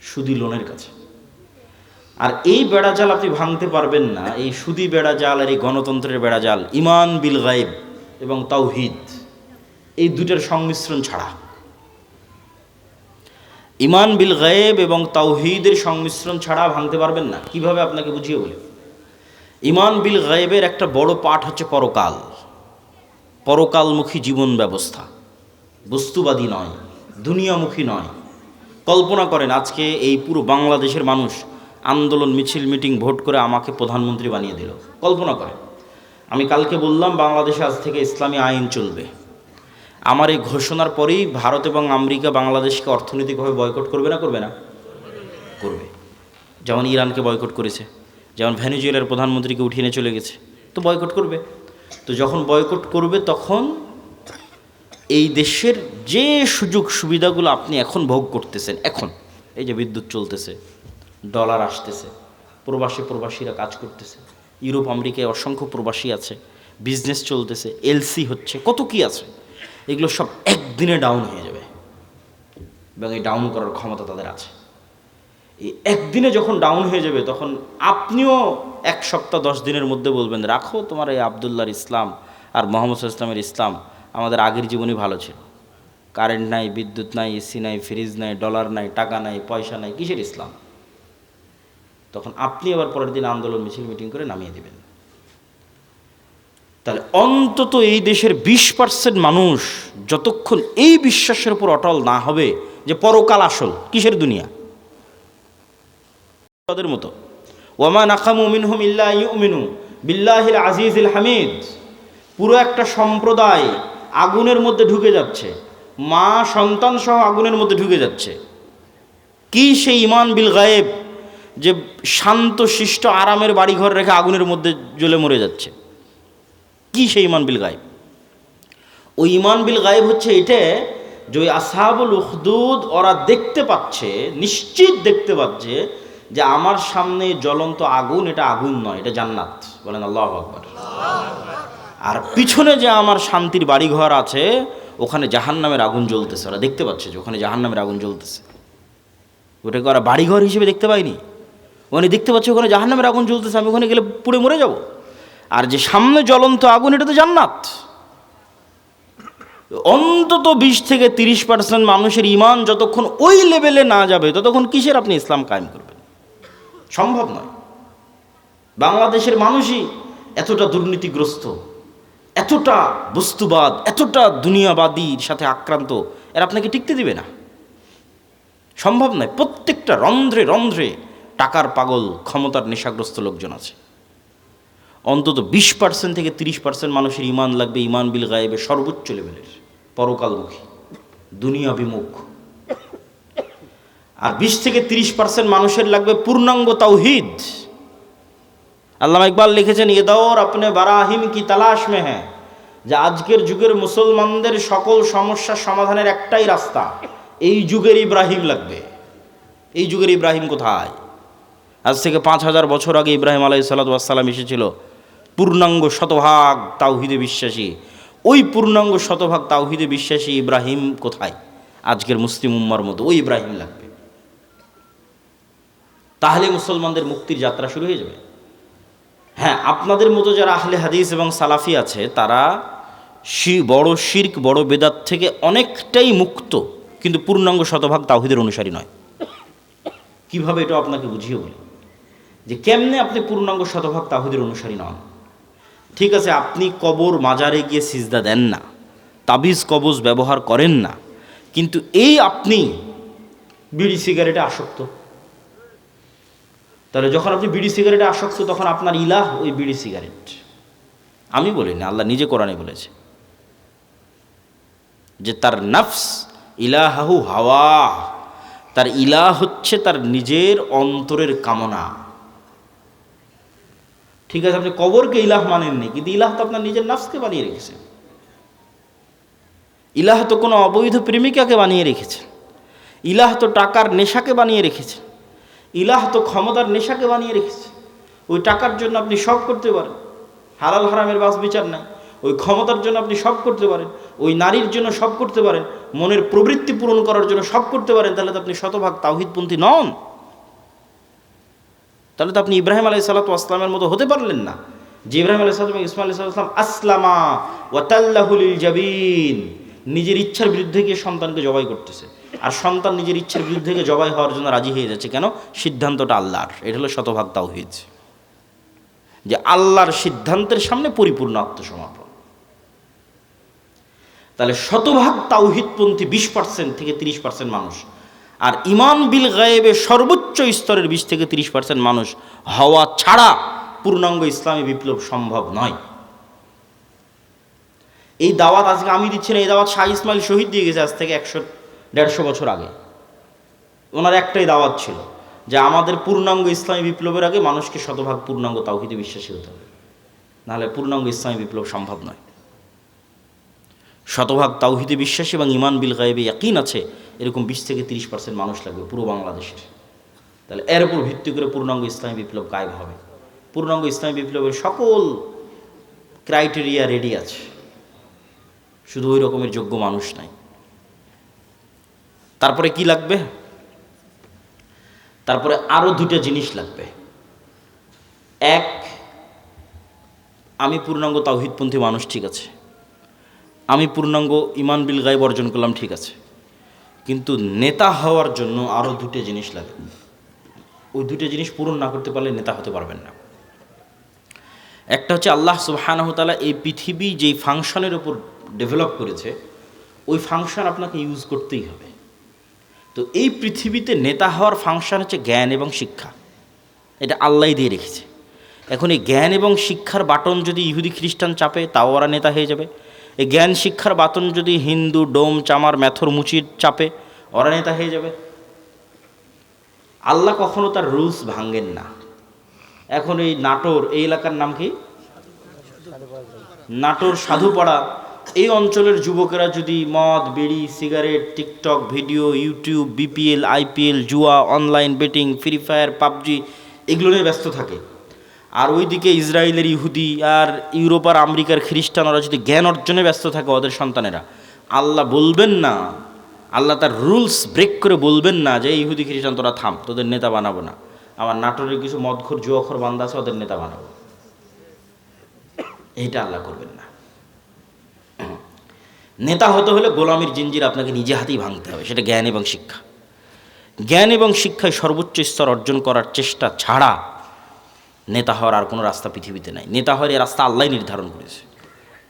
সুদী লোনের কাছে। আর এই বেড়াজাল আপনি ভাঙতে পারবেন না, এই সুদী বেড়াজাল আর এই গণতন্ত্রের বেড়াজাল, ইমান বিল গায়েব এবং তাওহীদ, এই দুটার সংমিশ্রণ ছাড়া। ইমান বিল গায়েব এবং তাওহীদের সংমিশ্রণ ছাড়া ভাঙতে পারবেন না। কিভাবে আপনাকে বুঝিয়ে বলি। ইমান বিল গায়েবের একটা বড় পাঠ হচ্ছে পরকাল, পরকালমুখী জীবন ব্যবস্থা, বস্তুবাদী নয়, দুনিয়ামুখী নয়। কল্পনা করেন আজকে এই পুরো বাংলাদেশের মানুষ আন্দোলন, মিছিল, মিটিং, ভোট করে আমাকে প্রধানমন্ত্রী বানিয়ে দিল। কল্পনা করেন, আমি কালকে বললাম বাংলাদেশে আজ থেকে ইসলামী আইন চলবে। আমার এই ঘোষণার পরেই ভারত এবং আমেরিকা বাংলাদেশকে অর্থনৈতিকভাবে বয়কট করবে না করবে না? করবে। যেমন ইরানকে বয়কট করেছে, যেমন ভেনেজুয়েলার প্রধানমন্ত্রীকে উঠিয়ে নিয়ে চলে গেছে, তো বয়কট করবে। তো যখন বয়কট করবে তখন এই দেশের যে সুযোগ সুবিধাগুলো আপনি এখন ভোগ করতেছেন, এখন এই যে বিদ্যুৎ চলতেছে, ডলার আসতেছে, প্রবাসীরা কাজ করতেছে, ইউরোপ আমেরিকায় অসংখ্য প্রবাসী আছে, বিজনেস চলতেছে, এলসি হচ্ছে, কত কি আছে, এগুলো সব একদিনে ডাউন হয়ে যাবে এবং এই ডাউন করার ক্ষমতা তাদের আছে। এই একদিনে যখন ডাউন হয়ে যাবে তখন আপনিও 1 সপ্তাহ 10 দিনের মধ্যে বলবেন, রাখো তোমার এই আবদুল্লাহর ইসলাম আর মোহাম্মদ ইসলামের ইসলাম, আমাদের আগের জীবনই ভালো ছিল। কারেন্ট নাই, বিদ্যুৎ নাই, এসি নাই, ফ্রিজ নাই, ডলার নাই, টাকা নাই, পয়সা নাই, কিসের ইসলাম? তখন আপনি আবার পরের দিন আন্দোলন, মিছিল, মিটিং করে নামিয়ে দেবেন। তাহলে অন্তত এই দেশের 20% মানুষ যতক্ষণ এই বিশ্বাসের উপর অটল না হবে যে পরকাল আসল, কিসের দুনিয়া, তাদের মতো ওয়ামা নাকামু মিনহুম ইল্লা ইউমিনু বিল্লাহিল আজিজিল হামিদ, পুরো একটা সম্প্রদায় আগুনের মধ্যে ঢুকে যাচ্ছে, মা সন্তান সহ আগুনের মধ্যে ঢুকে যাচ্ছে। কি সেই ইমান বিল গায়েব যে শান্ত শিষ্ট আরামের বাড়িঘর রেখে আগুনের মধ্যে জ্বলে মরে যাচ্ছে? কি সেই ইমান বিল গায়েব? ওই ইমান বিল গায়েব হচ্ছে এটা যে ওই আসহাবুল উখদুদ ওরা দেখতে পাচ্ছে, নিশ্চিত দেখতে পাচ্ছে যে আমার সামনে জ্বলন্ত আগুন, এটা আগুন নয়, এটা জান্নাত। বলেন আল্লাহু আকবার। আর পিছনে যে আমার শান্তির বাড়িঘর আছে ওখানে জাহান্নামের আগুন জ্বলতেছে, ওরা দেখতে পাচ্ছে যে ওখানে জাহান্নামের আগুন জ্বলতেছে। ওটাকে ওরা বাড়িঘর হিসেবে দেখতে পায়নি, ওখানে দেখতে পাচ্ছে ওখানে জাহান্নামের আগুন জ্বলতেছে, আমি ওখানে গেলে পুড়ে মরে যাব। আর যে সামনে জ্বলন্ত আগুন, এটা তো জান্নাত। অন্তত 20-30% মানুষের ইমান যতক্ষণ ওই লেভেলে না যাবে ততক্ষণ কিসের আপনি ইসলাম কায়েম করবেন? সম্ভব নয়। বাংলাদেশের মানুষই এতটা দুর্নীতিগ্রস্ত, এতটা বস্তুবাদ, এতটা দুনিয়াবাদীর সাথে আক্রান্ত, এর আপনাকে টিকতে দিবে না, সম্ভব নয়। প্রত্যেকটা রন্ধ্রে রন্ধ্রে টাকার পাগল, ক্ষমতার নেশাগ্রস্ত লোকজন আছে। অন্তত 20% থেকে 30% মানুষের ইমান লাগবে ইমান বিল গায়েবে সর্বোচ্চ লেভেলের, পরকালমুখী, দুনিয়া বিমুখ। আর 20-30% মানুষের লাগবে পূর্ণাঙ্গ তাওহীদ। আল্লামা ইকবাল লিখেছেন, ये दौर अपने बराहिम की तलाश में है, যে আজকের যুগের মুসলমানদের সকল সমস্যা সমাধানের একটাই রাস্তা, এই যুগের ইব্রাহিম লাগবে। এই যুগের ইব্রাহিম কোথায়? আজ থেকে 5000 বছর আগে ইব্রাহিম আলাইহিস সালাতু ওয়াস সালাম এসেছিল, পূর্ণাঙ্গ শতভাগ তাওহীদে বিশ্বাসী। ওই পূর্ণাঙ্গ শতভাগ তাওহীদে বিশ্বাসী ইব্রাহিম কোথায়? আজকের মুসলিম উম্মার মতো ওই ইব্রাহিম লাগবে। তাহলে মুসলমানদের মুক্তির যাত্রা শুরু হয়ে যাবে। হ্যাঁ, আপনাদের মতো যারা আহলে হাদিস এবং সালাফি আছে তারা বড় শিরক, বড় বেদাত থেকে অনেকটাই মুক্ত, কিন্তু পূর্ণাঙ্গ শতভাগ তাওহীদের অনুসারী নয়। কিভাবে এটা আপনাকে বুঝিয়ে বলি যে কেমনে আপনি পূর্ণাঙ্গ শতভাগ তাওহীদের অনুসারী নন। ঠিক আছে, আপনি কবর মাজারে গিয়ে সিজদা দেন না, তাবিজ কবজ ব্যবহার করেন না, কিন্তু এই আপনি বিড়ি সিগারেটে আসক্ত। তাহলে যখন আপনি বিড়ি সিগারেটে আসক্ত তখন আপনার ইলাহ ওই বিড়ি সিগারেট। আমি বলিনি, আল্লাহ নিজে কোরআনে বলেছে যে তার নফস ইলাহু হাওয়া, তার ইলাহ হচ্ছে তার নিজের অন্তরের কামনা। ঠিক আছে, আপনি কবরকে ইলাহ মানেননি, কিন্তু ইলাহ তো আপনার নিজের নফসকে বানিয়ে রেখেছেন। ইলাহ তো কোনো অবৈধ প্রেমিকাকে বানিয়ে রেখেছে, ইলাহ তো টাকার নেশাকে বানিয়ে রেখেছে, ইলাহ তো ক্ষমতার নেশাকে বানিয়ে রেখেছে। ওই টাকার জন্য আপনি সব করতে পারেন, হালাল হারামের বাস বিচার নাই। ওই ক্ষমতার জন্য আপনি সব করতে পারেন, ওই নারীর জন্য সব করতে পারেন, মনের প্রবৃত্তি পূরণ করার জন্য সব করতে পারেন। তাহলে তো আপনি শতভাগ তাওহীদপন্থী নন। তাহলে তো আপনি ইব্রাহিম আলাইহিস সালাতু ওয়াস সালামের মতো হতে পারলেন না, যে ইব্রাহিম আলাইহিস সালাম এবং ইসমাঈল আলাইহিস সালাম আসলামা ওয়া তাল্লাহু লিল জাবিন, নিজের ইচ্ছার বিরুদ্ধে গিয়ে সন্তানকে জবাই করতেছে, আর সন্তান নিজের ইচ্ছার বিরুদ্ধে গিয়ে জবাই হওয়ার জন্য রাজি হয়ে যাচ্ছে। কেন? সিদ্ধান্তটা আল্লাহর। এটা হলো শতভাগ তাওহীদ, যে আল্লাহর সিদ্ধান্তের সামনে পরিপূর্ণ আত্মসমর্পণ। তাহলে শতভাগ তাওহীদপন্থী 20% থেকে 30% মানুষ আর ইমান বিল গায়েবে সর্বোচ্চ স্তরের 20-30% মানুষ হওয়া ছাড়া পূর্ণাঙ্গ ইসলামী বিপ্লব সম্ভব নয়। এই দাওয়াত আজকে আমি দিচ্ছি না, এই দাওয়াত শাহ ইসমাইল শহীদ দিয়ে গেছে আজ থেকে 100-150 বছর আগে। ওনার একটাই দাওয়াত ছিল যে আমাদের পূর্ণাঙ্গ ইসলামী বিপ্লবের আগে মানুষকে শতভাগ পূর্ণাঙ্গ তাওহীদে বিশ্বাসী হতে হবে, নাহলে পূর্ণাঙ্গ ইসলামী বিপ্লব সম্ভব নয়। শতভাগ তাওহীদে বিশ্বাসী এবং ইমান বিল গায়েবে ইয়াকিন আছে এরকম 20-30% মানুষ লাগবে পুরো বাংলাদেশের। তাহলে এর উপর ভিত্তি করে পূর্ণাঙ্গ ইসলামী বিপ্লব কায়েম হবে। পূর্ণাঙ্গ ইসলামী বিপ্লবের সকল ক্রাইটেরিয়া রেডি আছে, শুধু ওই রকমের যোগ্য মানুষ নাই। তারপরে কি লাগবে? তারপরে আরও দুটো জিনিস লাগবে। এক, আমি পূর্ণাঙ্গ তাওহীদপন্থী মানুষ, ঠিক আছে, আমি পূর্ণাঙ্গ ইমান বিল গায়েব অর্জন করলাম, ঠিক আছে, কিন্তু নেতা হওয়ার জন্য আরও দুটো জিনিস লাগে। ওই দুটো জিনিস পূরণ না করতে পারলে নেতা হতে পারবেন না। একটা হচ্ছে আল্লাহ সুবহানাহু ওয়া তাআলা এই পৃথিবী যেই ফাংশনের উপর ডেভেলপ করেছে ওই ফাংশন আপনাকে ইউজ করতেই হবে। তো এই পৃথিবীতে নেতা হওয়ার ফাংশন হচ্ছে জ্ঞান এবং শিক্ষা, এটা আল্লাহই দিয়ে রেখেছে। এখন এই জ্ঞান এবং শিক্ষার বাটন যদি ইহুদি খ্রিস্টান চাপে তাও ওরা নেতা হয়ে যাবে। এই জ্ঞান শিক্ষার বাটন যদি হিন্দু ডোম চামার ম্যাথর মুচির চাপে ওরা নেতা হয়ে যাবে। আল্লাহ কখনো তার রুলস ভাঙেন না। এখন এই নাটোর, এই এলাকার নাম কি? নাটোর সাধুপাড়া, এই অঞ্চলের যুবকেরা যদি মদ বিড়ি cigarette TikTok video YouTube BPL IPL জুয়া online betting Free Fire PUBG এগুলো নিয়ে ব্যস্ত থাকে, আর ওইদিকে ইসরায়েলের ইহুদি আর ইউরোপ আর আমেরিকার খ্রিস্টানরা যদি জ্ঞান অর্জনে ব্যস্ত থাকে ওদের সন্তানেরা, আল্লাহ বলবেন না, আল্লাহ তার রুলস ব্রেক করে বলবেন না যে ইহুদি খ্রিস্টান তোরা থাম, তোদের নেতা বানাবো না, আমার নাটোরের কিছু মদখোর জুয়াখোর বান্দা আছে ওদের নেতা বানাবো। এইটা আল্লাহ করবেন না। নেতা হতে হলে গোলামির জিঞ্জির আপনাকে নিজে হাতেই ভাঙতে হবে, সেটা জ্ঞান এবং শিক্ষা। জ্ঞান এবং শিক্ষায় সর্বোচ্চ স্তর অর্জন করার চেষ্টা ছাড়া নেতা হওয়ার আর কোনো রাস্তা পৃথিবীতে নাই। নেতা হওয়ার এই রাস্তা আল্লাহ নির্ধারণ করেছে।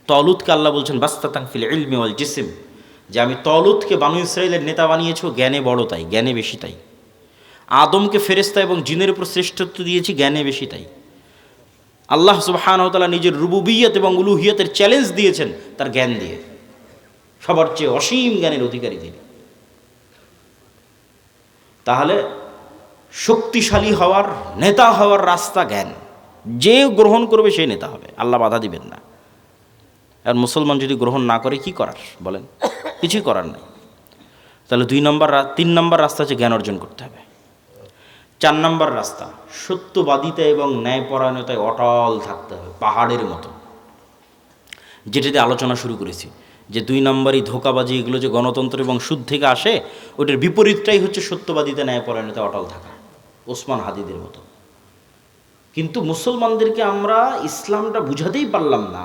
তলুতকে আল্লাহ বলছেন বাস্তাতাং ফিল ইলমি ওয়াল জিসম, যে আমি তলুতকে বানু ইসরাইলের নেতা বানিয়েছি, জ্ঞানে বড় তাই, জ্ঞানে বেশি তাই। আদমকে ফেরেশতা এবং জিনের উপর শ্রেষ্ঠত্ব দিয়েছি, জ্ঞানে বেশি তাই। আল্লাহ সুবহানাহু ওয়া তাআলা নিজের রুবুবিয়ত এবং উলুহিয়তের চ্যালেঞ্জ দিয়েছেন তার জ্ঞান দিয়ে, সবার চেয়ে অসীম জ্ঞানের অধিকারী তিনি। তাহলে শক্তিশালী হওয়ার নেতা হওয়ার রাস্তা জ্ঞান, যে গ্রহণ করবে সে নেতা হবে, আল্লাহ বাধা দিবেন না। আর মুসলমান যদি গ্রহণ না করে কি করার বলেন? কিছুই করার নেই। তাহলে 3 নম্বর রাস্তা হচ্ছে জ্ঞান অর্জন করতে হবে। 4 নম্বর রাস্তা সত্যবাদিতা এবং ন্যায়পরায়ণতায় অটল থাকতে হবে, পাহাড়ের মতো। যেটাতে আলোচনা শুরু করেছি যে 2 নম্বরই ধোঁকাবাজি, এগুলো যে গণতন্ত্র এবং সুদ থেকে আসে, ওটার বিপরীতটাই হচ্ছে সত্যবাদিতা ন্যায়পরায়ণতা অটল থাকা, ওসমান হাদিদের মতো। কিন্তু মুসলমানদেরকে আমরা ইসলামটা বুঝাতেই পারলাম না।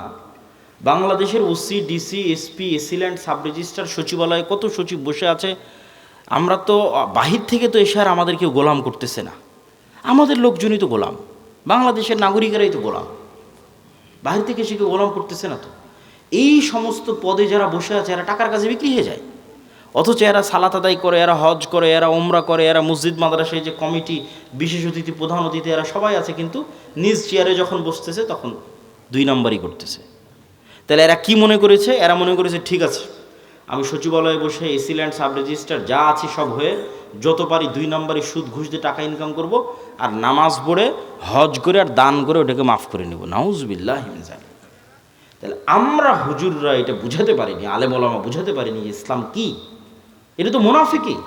বাংলাদেশের OC DC SP AC land sub registrar সচিবালয়ে কত সচিব বসে আছে, আমরা তো বাহির থেকে তো এসে আর আমাদের কেউ গোলাম করতেছে না, আমাদের লোকজনই তো গোলাম, বাংলাদেশের নাগরিকেরাই তো গোলাম, বাহির থেকে এসে কেউ গোলাম করতেছে না। তো এই সমস্ত পদে যারা বসে আছে এরা টাকার কাছে বিক্রি হয়ে যায়, অথচ এরা সালাত আদায় করে, এরা হজ করে, এরা ওমরা করে, এরা মসজিদ মাদ্রাসায় যে কমিটি বিশেষ অতিথি প্রধান অতিথি এরা সবাই আছে, কিন্তু নিজ চেয়ারে যখন বসতেছে তখন 2 নম্বরই করতেছে। তাহলে এরা কি মনে করেছে? এরা মনে করেছে ঠিক আছে, আমি সচিবালয়ে বসে এসিল্যান্ড সাব রেজিস্ট্রার যা আছে সব হয়ে যত পারি 2 নম্বরই সুদ ঘুষ দিয়ে টাকা ইনকাম করব, আর নামাজ পড়ে হজ করে আর দান করে ওটাকে মাফ করে নেব। নাউজুবিল্লাহি মিন যালিক। তাহলে আমরা হুজুররা এটা বুঝাতে পারিনি, আলেম ওলামা বুঝাতে পারিনি যে ইসলাম কি। এটা তো মুনাফিকই,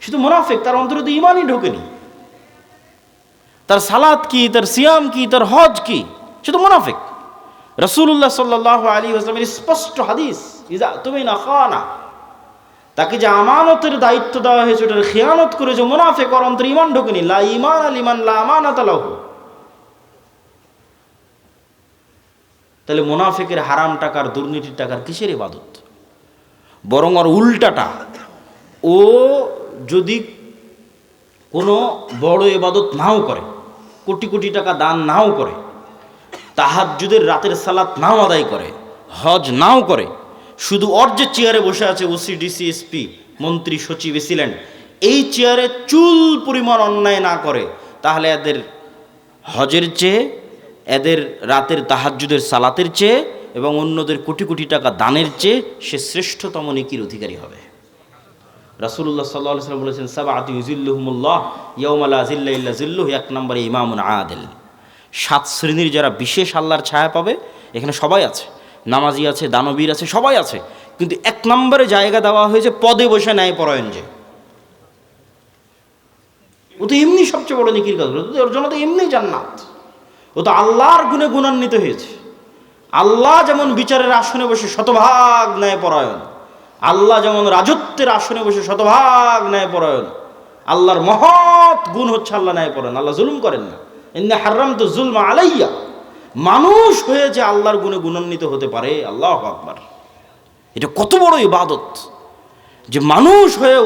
শুধু মুনাফিক, তার অন্তরে তো ইমানই ঢোকেনি। তার সালাত কি, তার সিয়াম কি, তার হজ কি, শুধু মুনাফিক। রাসূলুল্লাহ সাল্লাল্লাহু আলাইহি ওয়াসাল্লামের স্পষ্ট হাদিস, ইজা তুমিনা খানা, তাকে যে আমানতের দায়িত্ব দেওয়া হয়েছে ওটার খেয়ানত করে যে মুনাফিক, ওর অন্তরে ইমান ঢোকেনি। লা ঈমানা লিমান লা আমানাতা লাহু। তাহলে মুনাফিকের হারাম টাকার দুর্নীতির টাকার কিসের ইবাদত? বরং ওর উল্টাটা, ও যদি কোনো বড় ইবাদত নাও করে, কোটি কোটি টাকা দান নাও করে, তাহাজ্জুদের রাতের সালাত নাও আদায় করে, হজ নাও করে, শুধু ওর যে চেয়ারে বসে আছে ওসি ডিসি এসপি মন্ত্রী সচিব এসিল্যান্ড, এই চেয়ারে চুল পরিমাণ অন্যায় না করে, তাহলে এদের হজের চেয়ে, এদের রাতের তাহাজ্জুদের সালাতের চেয়ে এবং অন্যদের কোটি কোটি টাকা দানের চেয়ে সে শ্রেষ্ঠতম নেকির অধিকারী হবে। রাসূলুল্লাহ সাল্লাল্লাহু আলাইহি ওয়াসাল্লাম বলেছেন, সাবআতু ইউযিল্লুহুমুল্লাহ ইয়াওমা লা যিল্লা ইল্লা যিল্লুহু। এক নম্বরে ইমামুন আদিল। 7 শ্রেণীর যারা বিশেষ আল্লাহর ছায়া পাবে, এখানে সবাই আছে, নামাজি আছে, দানবীর আছে, সবাই আছে, কিন্তু 1 নম্বরে জায়গা দেওয়া হয়েছে পদে বসে ন্যায়পরায়ণ যে। ও তো এমনি সবচেয়ে বড় নেকির কাজ, ওর জন্য তো এমনি জান্নাত। ও তো আল্লাহর গুণে গুণান্বিত হয়েছে। আল্লাহ যেমন বিচারের আসনে বসে শতভাগ ন্যায়পরায়ণ, আল্লাহ যেমন রাজত্বের আসনে বসে শতভাগ ন্যায়পরায়ণ, আল্লাহর মহৎ গুণ হচ্ছে আল্লাহ ন্যায়পরায়ণ। আল্লাহ জুলুম করেন না। ইন্না হারামতু যুলমা আলাইয়া। মানুষ হয়ে যে আল্লাহর গুণে গুণান্বিত হতে পারে, আল্লাহু আকবার, এটা কত বড় ইবাদত যে মানুষ হয়ে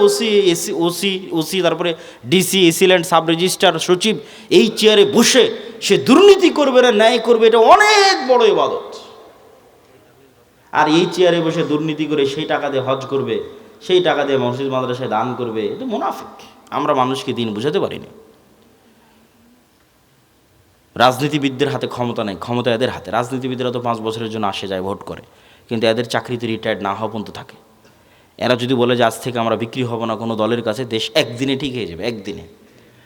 ওসি তারপরে ডিসি, এসিল্যান্ড, সাব রেজিস্ট্রার, সচিব এই চেয়ারে বসে সে দুর্নীতি করবে না ন্যায় করবে, এটা অনেক বড় ইবাদত। আর এই চেয়ারে বসে দুর্নীতি করে সেই টাকা দিয়ে হজ করবে, সেই টাকা দিয়ে মসজিদ মাদ্রাসায় দান করবে, এটা মুনাফিক। আমরা মানুষকে দিন বুঝাতে পারিনি। রাজনীতিবিদদের হাতে ক্ষমতা নেই, ক্ষমতা এদের হাতে। রাজনীতিবিদরা তো 5 বছরের জন্য আসে যায়, ভোট করে, কিন্তু এদের চাকরিতে রিটায়ার্ড না হওয়া পর্যন্ত থাকে। এরা যদি বলে যে আজ থেকে আমরা বিক্রি হব না কোনো দলের কাছে, দেশ একদিনে ঠিক হয়ে যাবে, একদিনে।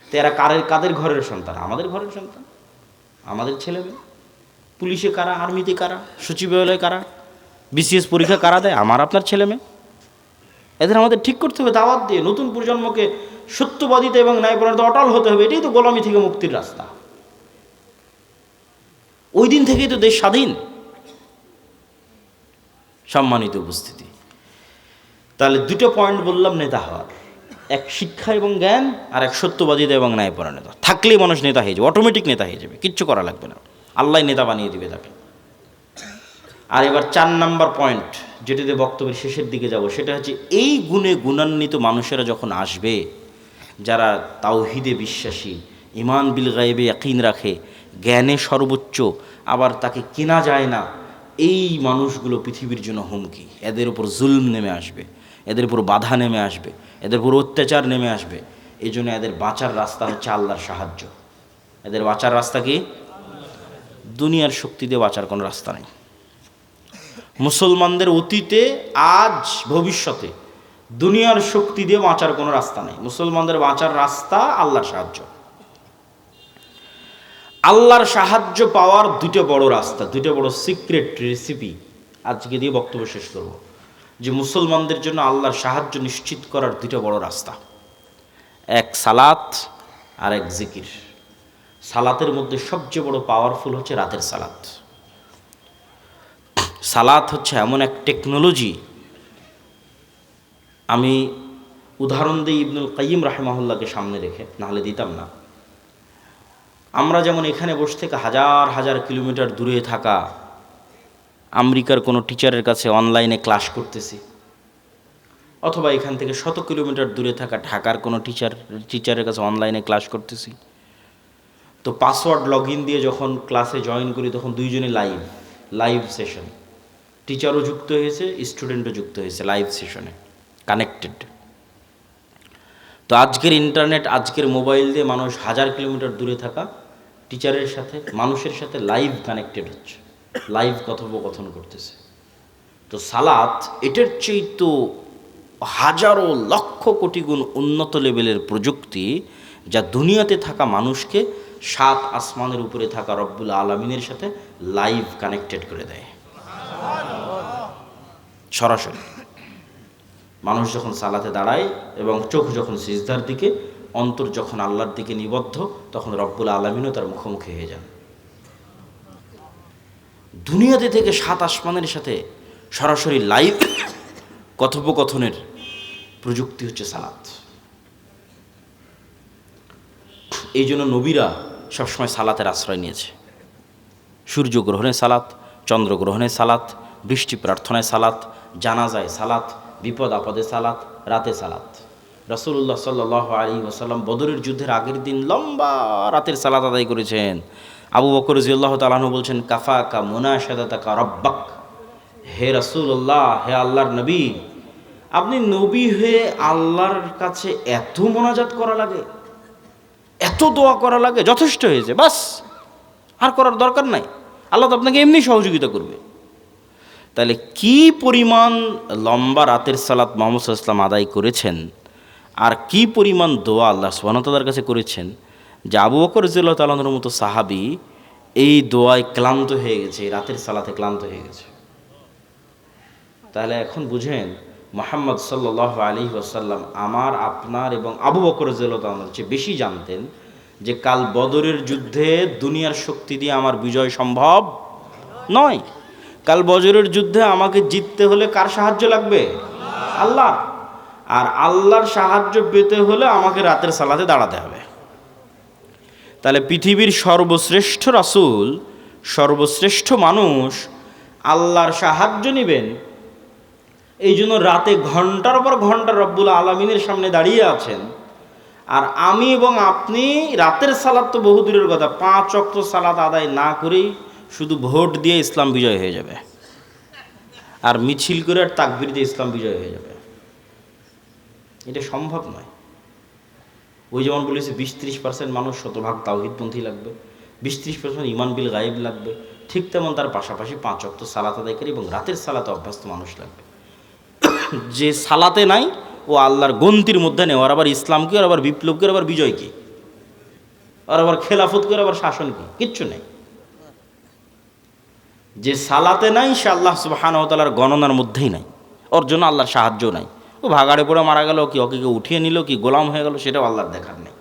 তো এরা কাদের ঘরের সন্তান? আমাদের ঘরের সন্তান, আমাদের ছেলেমেয়ে। পুলিশে কারা, আর্মিতে কারা, সচিবালয়ে কারা, বিসিএস পরীক্ষা কারা দেয়? আমার আপনার ছেলেমেয়ে। এদের আমাদের ঠিক করতে হবে দাওয়াত দিয়ে। নতুন প্রজন্মকে সত্যবাদিতা এবং ন্যায়পরায়ণতা অটল হতে হবে। এটাই তো গোলামি থেকে মুক্তির রাস্তা। ওই দিন থেকেই তো দেশ স্বাধীন। সম্মানিত উপস্থিতি, তাহলে 2টো পয়েন্ট বললাম নেতা হওয়ার, এক শিক্ষা এবং জ্ঞান, আর এক সত্যবাদিতা এবং ন্যায়পরায়ণতা। থাকলেই মানুষ নেতা হয়ে যাবে, অটোমেটিক নেতা হয়ে যাবে, কিচ্ছু করা লাগবে না, আল্লাহ নেতা বানিয়ে দিবে তাকে। আর এবার 4 নম্বর পয়েন্ট, যেটিতে বক্তব্যের শেষের দিকে যাব, সেটা হচ্ছে এই গুণে গুণান্বিত মানুষেরা যখন আসবে, যারা তাওহীদে বিশ্বাসী, ঈমান বিল গায়বে ইয়াকিন রাখে, জ্ঞানে সর্বোচ্চ, আবার তাকে কেনা যায় না, এই মানুষগুলো পৃথিবীর জন্য হুমকি। এদের উপর জুলম নেমে আসবে, এদের উপর বাধা নেমে আসবে, এদের উপর অত্যাচার নেমে আসবে। এই জন্য এদের বাঁচার রাস্তা হচ্ছে আল্লাহর সাহায্য। এদের বাঁচার রাস্তা কি? দুনিয়ার শক্তি দিয়ে বাঁচার কোনো রাস্তা নেই। মুসলমানদের অতীতে, আজ, ভবিষ্যতে দুনিয়ার শক্তি দিয়ে বাঁচার কোনো রাস্তা নেই। মুসলমানদের বাঁচার রাস্তা আল্লাহর সাহায্য। আল্লাহর সাহায্য পাওয়ার 2টো বড় রাস্তা, 2টো বড় সিক্রেট রেসিপি আজকে দিয়ে বক্তব্য শেষ করব। যে মুসলমানদের জন্য আল্লাহর সাহায্য নিশ্চিত করার 2টো বড় রাস্তা, এক সালাত আর এক জিকির। সালাতের মধ্যে সবচেয়ে বড় পাওয়ারফুল হচ্ছে রাতের সালাত। সালাত হচ্ছে এমন এক টেকনোলজি, আমি উদাহরণ দিই ইবনুল কাইয়িম রাহিমাহুল্লাহকে সামনে রেখে, নাহলে দিতাম না। আমরা যেমন এখানে বসে থেকে হাজার হাজার কিলোমিটার দূরে থাকা আমেরিকার কোনো টিচারের কাছে অনলাইনে ক্লাস করতেছি, অথবা এখান থেকে 100 কিলোমিটার দূরে থাকা ঢাকার কোনো টিচারের কাছে অনলাইনে ক্লাস করতেছি, তো পাসওয়ার্ড লগ ইন দিয়ে যখন ক্লাসে জয়েন করি, তখন দুইজনে লাইভ সেশন, টিচারও যুক্ত হয়েছে, স্টুডেন্টও যুক্ত হয়েছে লাইভ সেশনে, কানেক্টেড। তো আজকের ইন্টারনেট, আজকের মোবাইল দিয়ে মানুষ 1000 কিলোমিটার দূরে থাকা টিচারের সাথে, মানুষের সাথে লাইভ কানেক্টেড হচ্ছে, লাইভ কথোপকথন করতেছে। তো সালাত এটার চেয়ে তো হাজারো লক্ষ কোটি গুণ উন্নত লেভেলের প্রযুক্তি, যা দুনিয়াতে থাকা মানুষকে 7 আসমানের উপরে থাকা রব্বুল আলামিনের সাথে লাইভ কানেক্টেড করে দেয় সরাসরি। মানুষ যখন সালাতে দাঁড়ায় এবং চোখ যখন সিজদার দিকে, অন্তর যখন আল্লাহর দিকে নিবদ্ধ, তখন রব্বুল আলামিনও তার মুখোমুখি হয়ে যান। দুনিয়াতে থেকে 7 আসমানের সাথে সরাসরি লাইভ কথোপকথনের প্রযুক্তি হচ্ছে সালাত। এই জন্য নবীরা সবসময় সালাতের আশ্রয় নিয়েছে। সূর্যগ্রহণে সালাত, চন্দ্রগ্রহণে সালাত, বৃষ্টি প্রার্থনায় সালাত, জানাজায় সালাত, বিপদ আপদে সালাত, রাতে সালাত। রাসূলুল্লাহ সাল্লাল্লাহু আলাইহি ওয়াসাল্লাম বদরের যুদ্ধের আগের দিন লম্বা রাতের সালাত আদায় করেছেন। আবু বকর রাদিয়াল্লাহু তাআলা আনহু বলছেন, কাফাকা মুনাশাদাতাকা রাব্বাক, হে রাসূলুল্লাহ, হে আল্লাহর নবী, আপনি নবী হয়ে আল্লাহর কাছে এত মোনাজাত করা লাগে, এত দোয়া করা লাগে, যথেষ্ট হয়েছে, বাস, আর করার দরকার নাই। আল্লাহ তো আপনাকে এমনি সহযোগিতা করবে। তাহলে কি পরিমাণ লম্বা রাতের সালাত মুহাম্মদ সাল্লাল্লাহু আলাইহি ওয়াসাল্লাম আদায় করেছেন, আর কি পরিমাণ দোয়া আল্লাহ সুবহানাহু ওয়া তাআলার কাছে করেছেন, যে আবু বকর রাদিয়াল্লাহু তাআলা আনহুর মতো সাহাবী এই দোয়ায় ক্লান্ত হয়ে গেছে, রাতের সালাতে ক্লান্ত হয়ে গেছে। তাহলে এখন বুঝেন মুহাম্মদ সাল্লাল্লাহু আলাইহি ওয়াসাল্লাম আমার, আপনার এবং আবু বকর রাদিয়াল্লাহু তাআলার চেয়ে বেশি জানতেন যে কাল বদরের যুদ্ধে দুনিয়ার শক্তি দিয়ে আমার বিজয় সম্ভব নয়। কাল বদরের যুদ্ধে আমাকে জিততে হলে কার সাহায্য লাগবে? আল্লাহ। আর আল্লাহর সাহায্য পেতে হলে আমাকে রাতের সালাতে দাঁড়াতে হবে। তাহলে পৃথিবীর সর্বশ্রেষ্ঠ রাসূল, সর্বশ্রেষ্ঠ মানুষ আল্লাহর সাহায্য নেবেন, এই জন্য রাতে ঘন্টার পর ঘন্টা রব্বুল আলামিনের সামনে দাঁড়িয়ে আছেন। আর আমি এবং আপনি রাতের সালাত তো বহুদূরের কথা, 5 ওয়াক্ত সালাত আদায় না করেই শুধু ভোট দিয়ে ইসলাম বিজয় হয়ে যাবে, আর মিছিল করে আর তাকবীর দিয়ে ইসলাম বিজয় হয়ে যাবে, এটা সম্ভব নয়। ওই যেমন বলেছে 20-30% মানুষ শতভাগ তাওহীদপন্থী লাগবে, 20-30% ঈমান বিল গায়েব লাগবে, ঠিক তেমন তার পাশাপাশি 5 ওয়াক্ত সালাত আদায়কারী এবং রাতের সালাতে অভ্যস্ত মানুষ লাগবে। যে সালাতে নাই ও আল্লাহর গন্তির মধ্যে নেই, আর আবার ইসলাম কি, আর আবার বিপ্লব কি, আর আবার বিজয় কি, আর আবার খেলাফত কি, আর আবার শাসন কি, কিচ্ছু নেই। যে সালাতে নাই সে আল্লাহ সুবহানাহু ওয়া তাআলার গণনার মধ্যেই নাই, ওর জন্য আল্লাহর সাহায্যও নাই। ও ভাগাড়ে পড়ে মারা গেল, কি ওকে কেউ উঠিয়ে নিল, কি গোলাম হয়ে গেল, সেটাও আল্লাহর দেখার নেই।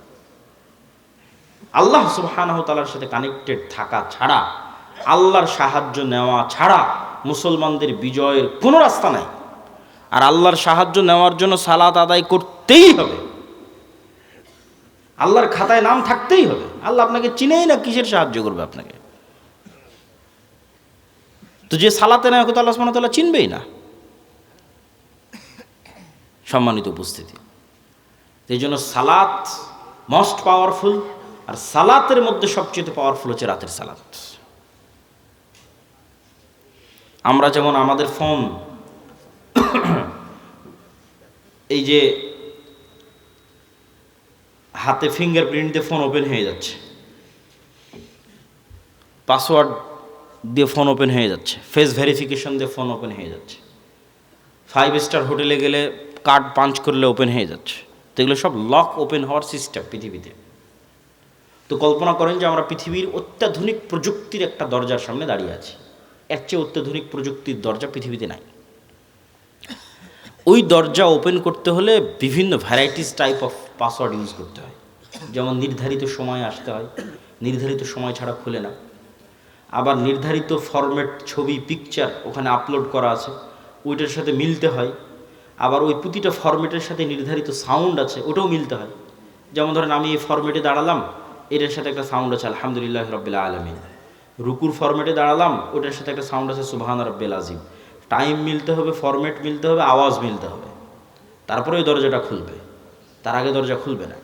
আল্লাহ সুবহানাহু ওয়া তাআলার সাথে কানেক্টেড থাকা ছাড়া, আল্লাহর সাহায্য নেওয়া ছাড়া মুসলমানদের বিজয়ের কোনো রাস্তা নাই। আর আল্লাহর সাহায্য নেওয়ার জন্য সালাত আদায় করতেই হবে, আল্লাহর খাতায় নাম থাকতেই হবে। আল্লাহ আপনাকে চিনেই না, কিসের সাহায্য করবে আপনাকে? তো যে সালাতে নেয় ওকে তো আল্লাহ সুবহানাহু ওয়া তাআলা চিনবেই না। সম্মানিত উপস্থিতি, এই জন্য সালাত মোস্ট পাওয়ারফুল, আর সালাতের মধ্যে সবচেয়ে পাওয়ারফুল হচ্ছে রাতের সালাত। আমরা যেমন আমাদের ফোন, এই যে হাতে ফিঙ্গারপ্রিন্ট দিয়ে ফোন ওপেন হয়ে যাচ্ছে, পাসওয়ার্ড দিয়ে ফোন ওপেন হয়ে যাচ্ছে, ফেস ভেরিফিকেশন দিয়ে ফোন ওপেন হয়ে যাচ্ছে, 5 স্টার হোটেলে গেলে কার্ড পাঞ্চ করলে ওপেন হয়ে যাচ্ছে। তো এগুলো সব লক ওপেন হওয়ার সিস্টেম পৃথিবীতে। তো কল্পনা করেন যে আমরা পৃথিবীর অত্যাধুনিক প্রযুক্তির একটা দরজার সামনে দাঁড়িয়ে আছি, এর চেয়ে অত্যাধুনিক প্রযুক্তির দরজা পৃথিবীতে নাই। ওই দরজা ওপেন করতে হলে বিভিন্ন varieties type of password use করতে হয়। যেমন নির্ধারিত সময় আসতে হয়, নির্ধারিত সময় ছাড়া খুলে না। আবার নির্ধারিত ফরম্যাট ছবি, পিকচার ওখানে আপলোড করা আছে, ওইটার সাথে মিলতে হয়। আবার ওই প্রতিটা ফরম্যাটের সাথে নির্ধারিত সাউন্ড আছে, ওটাও মিলতে হয়। যেমন ধরেন আমি এই ফরম্যাটে দাঁড়ালাম, এটার সাথে একটা সাউন্ড আছে আলহামদুলিল্লাহ রাব্বিল আলামিন। রুকুর ফরম্যাটে দাঁড়ালাম, ওটার সাথে একটা সাউন্ড আছে সুবহান রাব্বিল আযীম। টাইম মিলতে হবে, ফরম্যাট মিলতে হবে, আওয়াজ মিলতে হবে, তারপরে ওই দরজাটা খুলবে, তার আগে দরজা খুলবে না।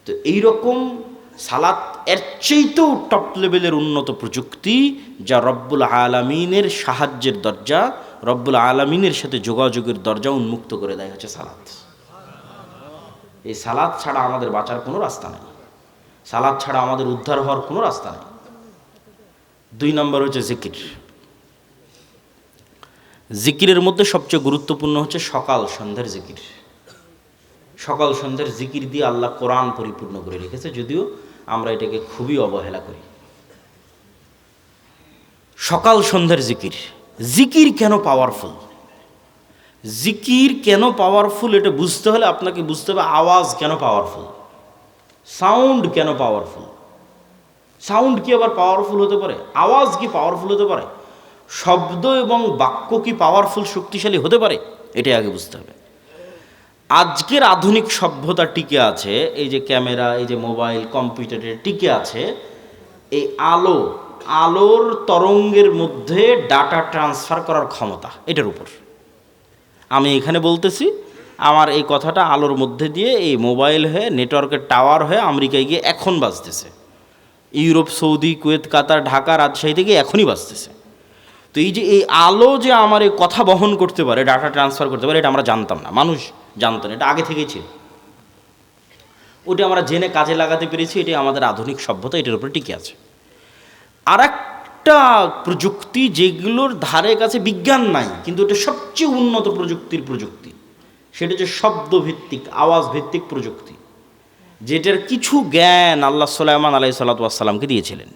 তো এইরকম সালাত এর চেয়েতেও টপ লেভেলের উন্নত প্রযুক্তি, যা রব্বুল আলামিনের সাহায্যের দরজা, রব্বুল আলামিনের সাথে যোগাযোগের দরজা উন্মুক্ত করে দেয় হচ্ছে সালাত। এই সালাত ছাড়া আমাদের বাঁচার কোনো রাস্তা নেই, সালাত ছাড়া আমাদের উদ্ধার হওয়ার কোনো রাস্তা নেই। 2 নম্বর হচ্ছে জিকির। জিকিরের মধ্যে সবচেয়ে গুরুত্বপূর্ণ হচ্ছে সকাল সন্ধ্যার জিকির। সকাল সন্ধ্যার জিকির দিয়ে আল্লাহ কোরআন পরিপূর্ণ করে রেখেছে, যদিও আমরা এটাকে খুবই অবহেলা করি। সকাল সন্ধ্যার জিকির। জিকির কেন পাওয়ারফুল? জিকির কেন পাওয়ারফুল এটা বুঝতে হলে আপনাকে বুঝতে হবে আওয়াজ কেন পাওয়ারফুল, সাউন্ড কেন পাওয়ারফুল। সাউন্ড কি আবার পাওয়ারফুল হতে পারে? আওয়াজ কি পাওয়ারফুল হতে পারে? শব্দ এবং বাক্য কি পাওয়ারফুল, শক্তিশালী হতে পারে? এটাই আগে বুঝতে হবে। আজকের আধুনিক সভ্যতা টিকে আছে, এই যে ক্যামেরা, এই যে মোবাইল, কম্পিউটারের টিকে আছে এই আলোর তরঙ্গের মধ্যে ডাটা ট্রান্সফার করার ক্ষমতা, এটার উপর। আমি এখানে বলতেছি, আমার এই কথাটা আলোর মধ্যে দিয়ে এই মোবাইল হয়ে, নেটওয়ার্কের টাওয়ার হয়ে আমেরিকায় গিয়ে এখন বাজতেছে, ইউরোপ, সৌদি, কুয়েত, কাতার, ঢাকা, রাজশাহী থেকে এখনই বাজতেছে। তো এই যে এই আলো যে আমার এই কথা বহন করতে পারে, ডাটা ট্রান্সফার করতে পারে, এটা আমরা জানতাম না, মানুষ জানতো না, এটা আগে থেকেই ছিল। ওটা আমরা জেনে কাজে লাগাতে পেরেছি, এটাই আমাদের আধুনিক সভ্যতা, এটার উপরে টিকে আছে। আর একটা প্রযুক্তি যেগুলোর ধারে কাছে বিজ্ঞান নাই, কিন্তু এটা সবচেয়ে উন্নত প্রযুক্তি, সেটা হচ্ছে শব্দভিত্তিক, আওয়াজ ভিত্তিক প্রযুক্তি, যেটার কিছু জ্ঞান আল্লাহ সুলাইমান আলাইহিস সালাতু ওয়াস সালামকে দিয়েছিলেন।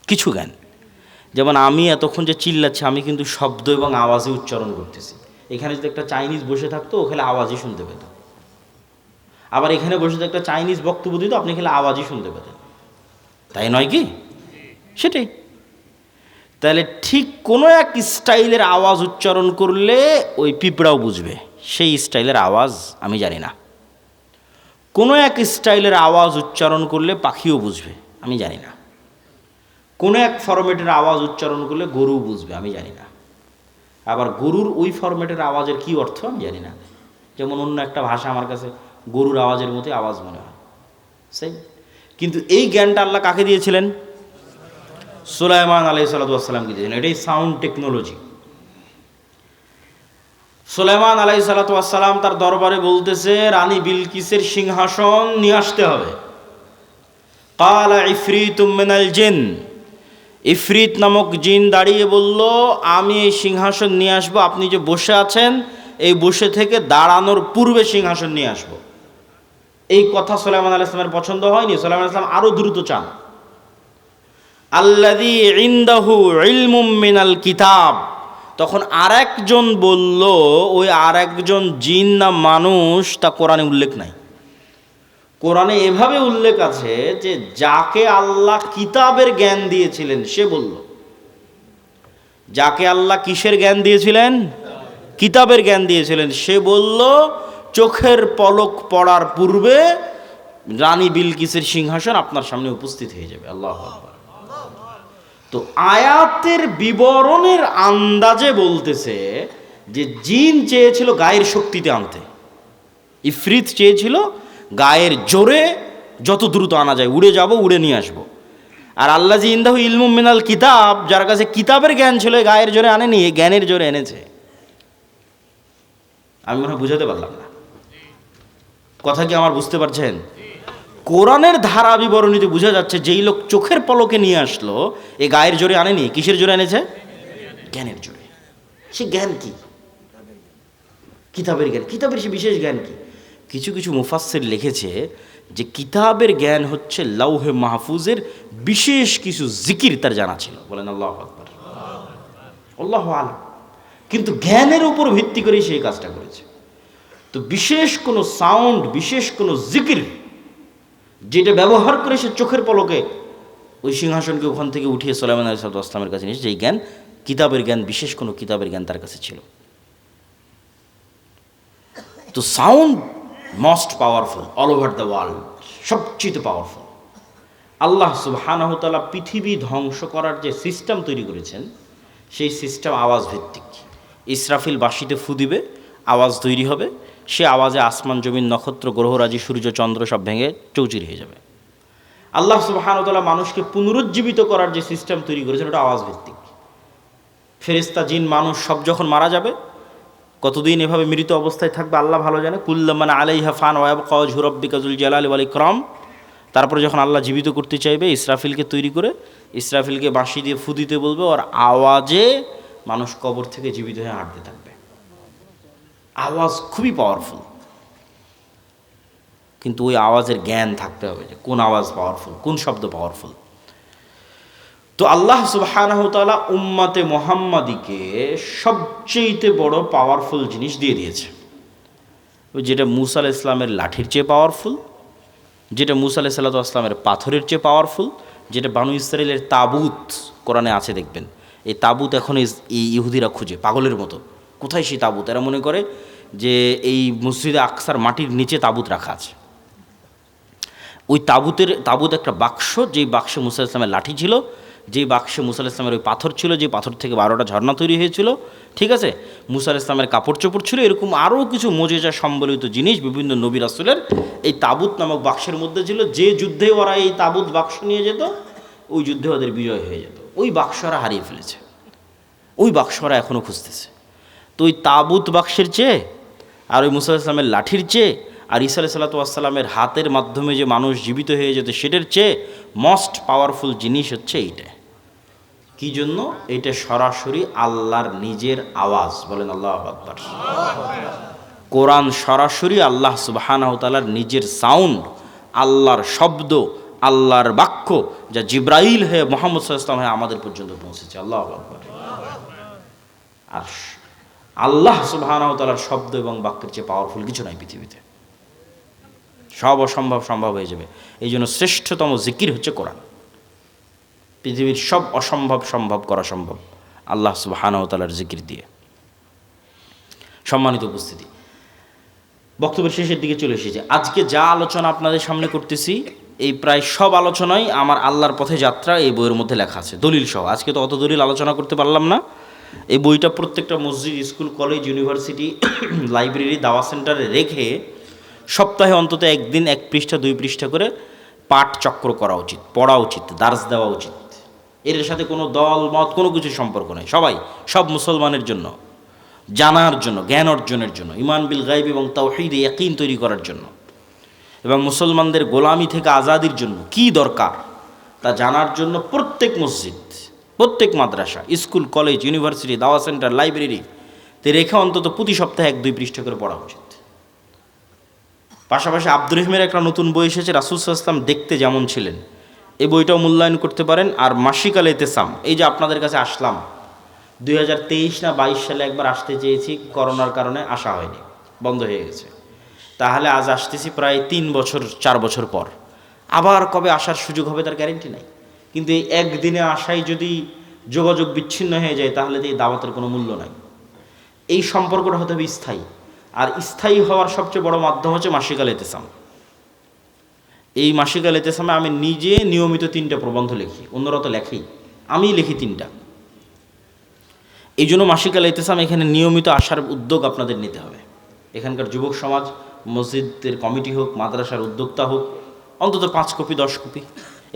কিছু জ্ঞান, যেমন আমি এতক্ষণ যে চিল্লাচ্ছি, আমি কিন্তু শব্দ এবং আওয়াজে উচ্চারণ করতেছি। এখানে যদি একটা চাইনিজ বসে থাকতো, ওখানে আওয়াজই শুনতে পেত। আবার এখানে বসে যদি একটা চাইনিজ বক্তব্য দিত, আপনি এখানে আওয়াজই শুনতে পেতেন, তাই নয় কি? সেটাই। তাহলে ঠিক কোনো এক স্টাইলের আওয়াজ উচ্চারণ করলে ওই পিঁপড়াও বুঝবে, সেই স্টাইলের আওয়াজ আমি জানি না। কোনো এক স্টাইলের আওয়াজ উচ্চারণ করলে পাখিও বুঝবে, আমি জানি না। কোনো এক ফরম্যাটের আওয়াজ উচ্চারণ করলে গরুও বুঝবে, আমি জানি না। আবার গরুর ওই ফরম্যাটের আওয়াজের কী অর্থ আমি জানি না। যেমন অন্য একটা ভাষা আমার কাছে গরুর আওয়াজের মতোই আওয়াজ মনে হয়, সেই। কিন্তু এই জ্ঞানটা আল্লাহ কাকে দিয়েছিলেন? সুলাইমান আলাইহিস সালাতু ওয়াস সালামকে দিয়েছিলেন। এটাই সাউন্ড টেকনোলজি। সুলাইমান আলাইহিস সালাতু ওয়াস সালাম তার দরবারে বলতেছে, রানী বিলকিসের সিংহাসন নিয়ে আসতে হবে। ক্বালা ইফরিতুম মিনাল জিন, ইফরিত নামক জিন দাঁড়িয়ে বলল, আমি এই সিংহাসন নিয়ে আসবো, আপনি যে বসে আছেন এই বসে থেকে দাঁড়ানোর পূর্বে সিংহাসন নিয়ে আসবো। এই কথা সুলাইমান আলাইহিস সালামের পছন্দ হয়নি। সুলাইমান আলাইহিস সালাম আরো দ্রুত চান। আল্লাযী ইনদাহু ইলমুম মিনাল কিতাব, তখন আরেকজন বলল, ওই আরেকজন জিন না মানুষ তা কোরআনে উল্লেখ নাই। কোরআনে এভাবে উল্লেখ আছে যে যাকে আল্লাহ কিতাবের জ্ঞান দিয়েছিলেন সে বলল। যাকে আল্লাহ কিসের জ্ঞান দিয়েছিলেন? কিতাবের জ্ঞান দিয়েছিলেন, সে বলল চোখের পলক পড়ার পূর্বে রানী বিলকিসের সিংহাসন আপনার সামনে উপস্থিত হয়ে যাবে। আল্লাহু আকবার। তো আয়াতের বিবরণের আন্দাজে বলতেছে যে জিন চেয়েছিল গায়ের শক্তিতে আনতে, ইফরিত চেয়েছিল গায়ের জোরে যত দ্রুত আনা যায়, উড়ে যাব, উড়ে নিয়ে আসবো। আর আল্লাযী ইনদাহু ইলমুম মিনাল কিতাব, যার কাছে কিতাবের জ্ঞান ছিল, গায়ের জোরে আনেনি, জ্ঞানের জোরে এনেছে। আমি মনে হয় বুঝাতে পারলাম না কথা, কি আমার বুঝতে পারছেন? কোরআনের ধারা বিবরণীতে বোঝা যাচ্ছে যেই লোক চোখের পলকে নিয়ে আসলো, এ গায়ের জোরে আনেনি, কিসের জোরে এনেছে? জ্ঞানের জোরে। সে জ্ঞান কি? কিতাবের জ্ঞান। কিতাবের সে বিশেষ জ্ঞান কি? কিছু কিছু মুফাসসির লিখেছে যে কিতাবের জ্ঞান হচ্ছে লাউহে মাহফুজের বিশেষ কিছু জিকির তার জানা ছিল। বলেন আল্লাহু আকবার। আল্লাহু আলাম। কিন্তু জ্ঞানের উপর ভিত্তি করেই সেই কাজটা করেছে। তো বিশেষ কোনো সাউন্ড, বিশেষ কোনো জিকির যেটা ব্যবহার করে সে চোখের পলকে ওই সিংহাসনকে ওখান থেকে উঠিয়ে সুলাইমান আলাইহিস সালামের কাছে নিয়েছে, যেই জ্ঞান কিতাবের জ্ঞান, বিশেষ কোনো কিতাবের জ্ঞান তার কাছে ছিল। তো sound most powerful all over the world, সবচেয়ে পাওয়ারফুল। আল্লাহ সুবহানাহু ওয়া তাআলা পৃথিবী ধ্বংস করার যে সিস্টেম তৈরি করেছেন, সেই সিস্টেম আওয়াজ ভিত্তিক। ইসরাফিল বাঁশিতে ফু দিবে, আওয়াজ তৈরি হবে, সে আওয়াজে আসমান জমিন নক্ষত্র গ্রহরাজি সূর্য চন্দ্র সব ভেঙে চৌচির হয়ে যাবে। আল্লাহ সুবহানাহু ওয়া তাআলা মানুষকে পুনরুজ্জীবিত করার যে সিস্টেম তৈরি করেছেন, ওটা আওয়াজ ভিত্তিক। ফেরেশতা জিন মানুষ সব যখন মারা যাবে, কতদিন এভাবে মৃত অবস্থায় থাকবে আল্লাহ ভালো জানে। কুল্লামান আলাইহা ফান ওয়া ইয়াবকা ওয়াজহু রাব্বিকা যুল জালালি ওয়াল ইকরাম। তারপরে যখন আল্লাহ জীবিত করতে চাইবে, ইসরাফিলকে তৈরি করে ইসরাফিলকে বাঁশি দিয়ে ফু দিতে বলবে, ওর আওয়াজে মানুষ কবর থেকে জীবিত হয়ে হাঁটতে থাকবে। আওয়াজ খুবই পাওয়ারফুল, কিন্তু ওই আওয়াজের জ্ঞান থাকতে হবে যে কোন আওয়াজ পাওয়ারফুল, কোন শব্দ পাওয়ারফুল। তো আল্লাহ সুবহানাহু ওয়া তাআলা উম্মতে মুহাম্মাদিকে সবচেয়ে বড় পাওয়ারফুল জিনিস দিয়ে দিয়েছে, যেটা মূসা আলাইহিস সালামের লাঠির চেয়ে পাওয়ারফুল, যেটা মূসা আলাইহিস সালামের পাথরের চেয়ে পাওয়ারফুল, যেটা বানু ইসরাইলের তাবুত কোরআনে আছে দেখবেন। এই তাবুত এখন এই ইহুদিরা খুঁজে পাগলের মতো, কোথায় সেই তাবুত? এরা মনে করে যে এই মসজিদে আকসার মাটির নিচে তাবুত রাখা আছে। ওই তাবুত একটা বাক্স, যেই বাক্সে মূসা আলাইহিস সালামের লাঠি ছিল, যেই বাক্সে মূসা আলাইহিস সালামের ওই পাথর ছিল, যে পাথর থেকে 12টা ঝর্ণা তৈরি হয়েছিল, ঠিক আছে, মূসা আলাইহিস সালামের কাপড় চোপড় ছিল, এরকম আরও কিছু মুজিজা সম্বলিত জিনিস বিভিন্ন নবী রাসূলের এই তাবুত নামক বাক্সের মধ্যে ছিল। যে যুদ্ধে ওরা এই তাবুত বাক্স নিয়ে যেত, ওই যুদ্ধে ওদের বিজয় হয়ে যেত। ওই বাক্সরা হারিয়ে ফেলেছে, ওই বাক্সরা এখনও খুঁজতেছে। তো ওই তাবুত বাক্সের চেয়ে আর ওই মুসা ইসলামের লাঠির চেয়ে আর ঈসা আলাইহিস সালাতু ওয়াস সালামের হাতের মাধ্যমে যে মানুষ জীবিত হয়ে যেত সেটার চেয়ে মোস্ট পাওয়ারফুল জিনিস হচ্ছে এইটা। কি জন্য? এইটা সরাসরি আল্লাহর নিজের আওয়াজ। বলেন আল্লাহু আকবার। কোরআন সরাসরি আল্লাহ সুবহানাহু ওয়া তাআলার নিজের সাউন্ড, আল্লাহর শব্দ, আল্লাহর বাক্য, যা জিব্রাইল হয়ে মুহাম্মদ সাল্লাল্লাহু আলাইহি ওয়াসাল্লাম হয়ে আমাদের পর্যন্ত পৌঁছেছে। আল্লাহু আকবার। আর আল্লাহ সুবহানাহু ওয়া তাআলার শব্দ এবং বাক্যের চেয়ে পাওয়ারফুল কিছু নাই পৃথিবীতে। সব অসম্ভব সম্ভব হয়ে যাবে। এই জন্য শ্রেষ্ঠতম জিকির হচ্ছে কোরআন। পৃথিবীর সব অসম্ভব সম্ভব করা সম্ভব আল্লাহ সুবহানাহু ওয়া তাআলার জিকির দিয়ে। সম্মানিত উপস্থিতি, বক্তব্যের শেষের দিকে চলে এসেছে। আজকে যা আলোচনা আপনাদের সামনে করতেছি, এই প্রায় সব আলোচনাই আমার আল্লাহর পথে যাত্রা এই বইয়ের মধ্যে লেখা আছে, দলিল সহ। আজকে তো অত দলিল আলোচনা করতে পারলাম না। এই বইটা প্রত্যেকটা মসজিদ, স্কুল, কলেজ, ইউনিভার্সিটি, লাইব্রেরি, দাওয়া সেন্টারে রেখে সপ্তাহে অন্তত একদিন 1 পৃষ্ঠা 2 পৃষ্ঠা করে পাঠ চক্র করা উচিত, পড়া উচিত, দার্স দেওয়া উচিত। এর সাথে কোনো দল মত কোনো কিছু সম্পর্ক নেই। সব মুসলমানের জন্য, জানার জন্য, জ্ঞান অর্জনের জন্য, ঈমান বিল গায়ব এবং তাওহীদ ইয়াকিন তৈরি করার জন্য এবং মুসলমানদের গোলামি থেকে আজাদির জন্য কি দরকার তা জানার জন্য প্রত্যেক মসজিদ, প্রত্যেক মাদ্রাসা, স্কুল, কলেজ, ইউনিভার্সিটি, দাওয়া সেন্টার, লাইব্রেরি তে রেখে অন্তত প্রতি সপ্তাহে 1-2 পৃষ্ঠা করে পড়া উচিত। পাশাপাশি আব্দুর রহিমের একটা নতুন বই এসেছে, রাসূল সাল্লাল্লাহু আলাইহি ওয়াসাল্লাম দেখতে যেমন ছিলেন, এই বইটাও মূল্যায়ন করতে পারেন। আর মাসিক আল ইতিসাম, এই যে আপনাদের কাছে আসলাম 2023 না 22 সালে একবার আসতে চেয়েছি, করোনার কারণে আসা হয়নি, বন্ধ হয়ে গেছে। তাহলে আজ আসতেছি প্রায় 3 বছর 4 বছর পর। আবার কবে আসার সুযোগ হবে তার গ্যারেন্টি নাই। কিন্তু এই একদিনে আসাই যদি যোগাযোগ বিচ্ছিন্ন হয়ে যায় তাহলে তো এই দাওয়াতের কোনো মূল্য নাই। এই সম্পর্কটা হতে হবে স্থায়ী, আর স্থায়ী হওয়ার সবচেয়ে বড় মাধ্যম হচ্ছে মাসিক আল ইতিসাম। এই মাসিক আল ইতিসামে আমি নিজে নিয়মিত 3টা প্রবন্ধ লিখি, অন্যরা তো লেখেই, আমি লিখি 3টা। এই জন্য মাসিক আল ইতিসাম এখানে নিয়মিত আসার উদ্যোগ আপনাদের নিতে হবে। এখানকার যুবক সমাজ, মসজিদের কমিটি হোক, মাদ্রাসার উদ্যোক্তা হোক, অন্তত 5 কপি 10 কপি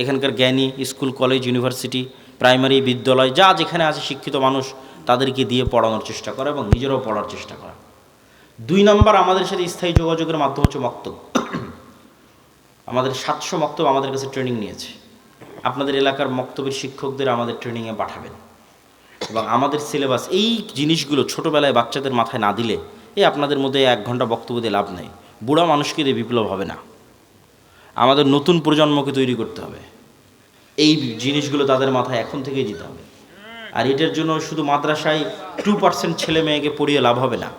এখানকার জ্ঞানী, স্কুল, কলেজ, ইউনিভার্সিটি, প্রাইমারি, বিদ্যালয়, যা যেখানে আছে শিক্ষিত মানুষ, তাদেরকে দিয়ে পড়ানোর চেষ্টা করা এবং নিজেরাও পড়ার চেষ্টা করা। 2 নম্বর, আমাদের সাথে স্থায়ী যোগাযোগের মাধ্যম হচ্ছে মক্তব। আমাদের 700 মক্তব আমাদের কাছে ট্রেনিং নিয়েছে। আপনাদের এলাকার মক্তবের শিক্ষকদের আমাদের ট্রেনিংয়ে পাঠাবেন এবং আমাদের সিলেবাস এই জিনিসগুলো ছোটোবেলায় বাচ্চাদের মাথায় না দিলে আপনাদের মধ্যে 1 ঘন্টা বক্তব্য দিয়ে লাভ নেই। বুড়া মানুষকে দিয়ে বিপ্লব হবে না। আমাদের নতুন প্রজন্মকে তৈরি করতে হবে। এই জিনিসগুলো তাদের মাথায় এখন থেকেই দিতে হবে। আর এটার জন্য শুধু মাদ্রাসায় 2% ছেলে মেয়েকে পড়িয়ে লাভ হবে না।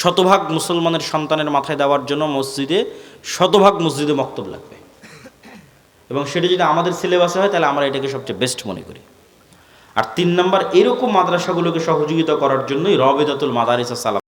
শতভাগ মুসলমানের সন্তানের মাথায় দেওয়ার জন্য শতভাগ মসজিদে মক্তব লাগবে এবং সেটা যদি আমাদের সিলেবাসে হয় তাহলে আমরা এটাকে সবচেয়ে বেস্ট মনে করি। আর 3 নম্বর, এরকম মাদ্রাসাগুলোকে সহযোগিতা করার জন্যই রবেদাতুল মাদারিস সালাফ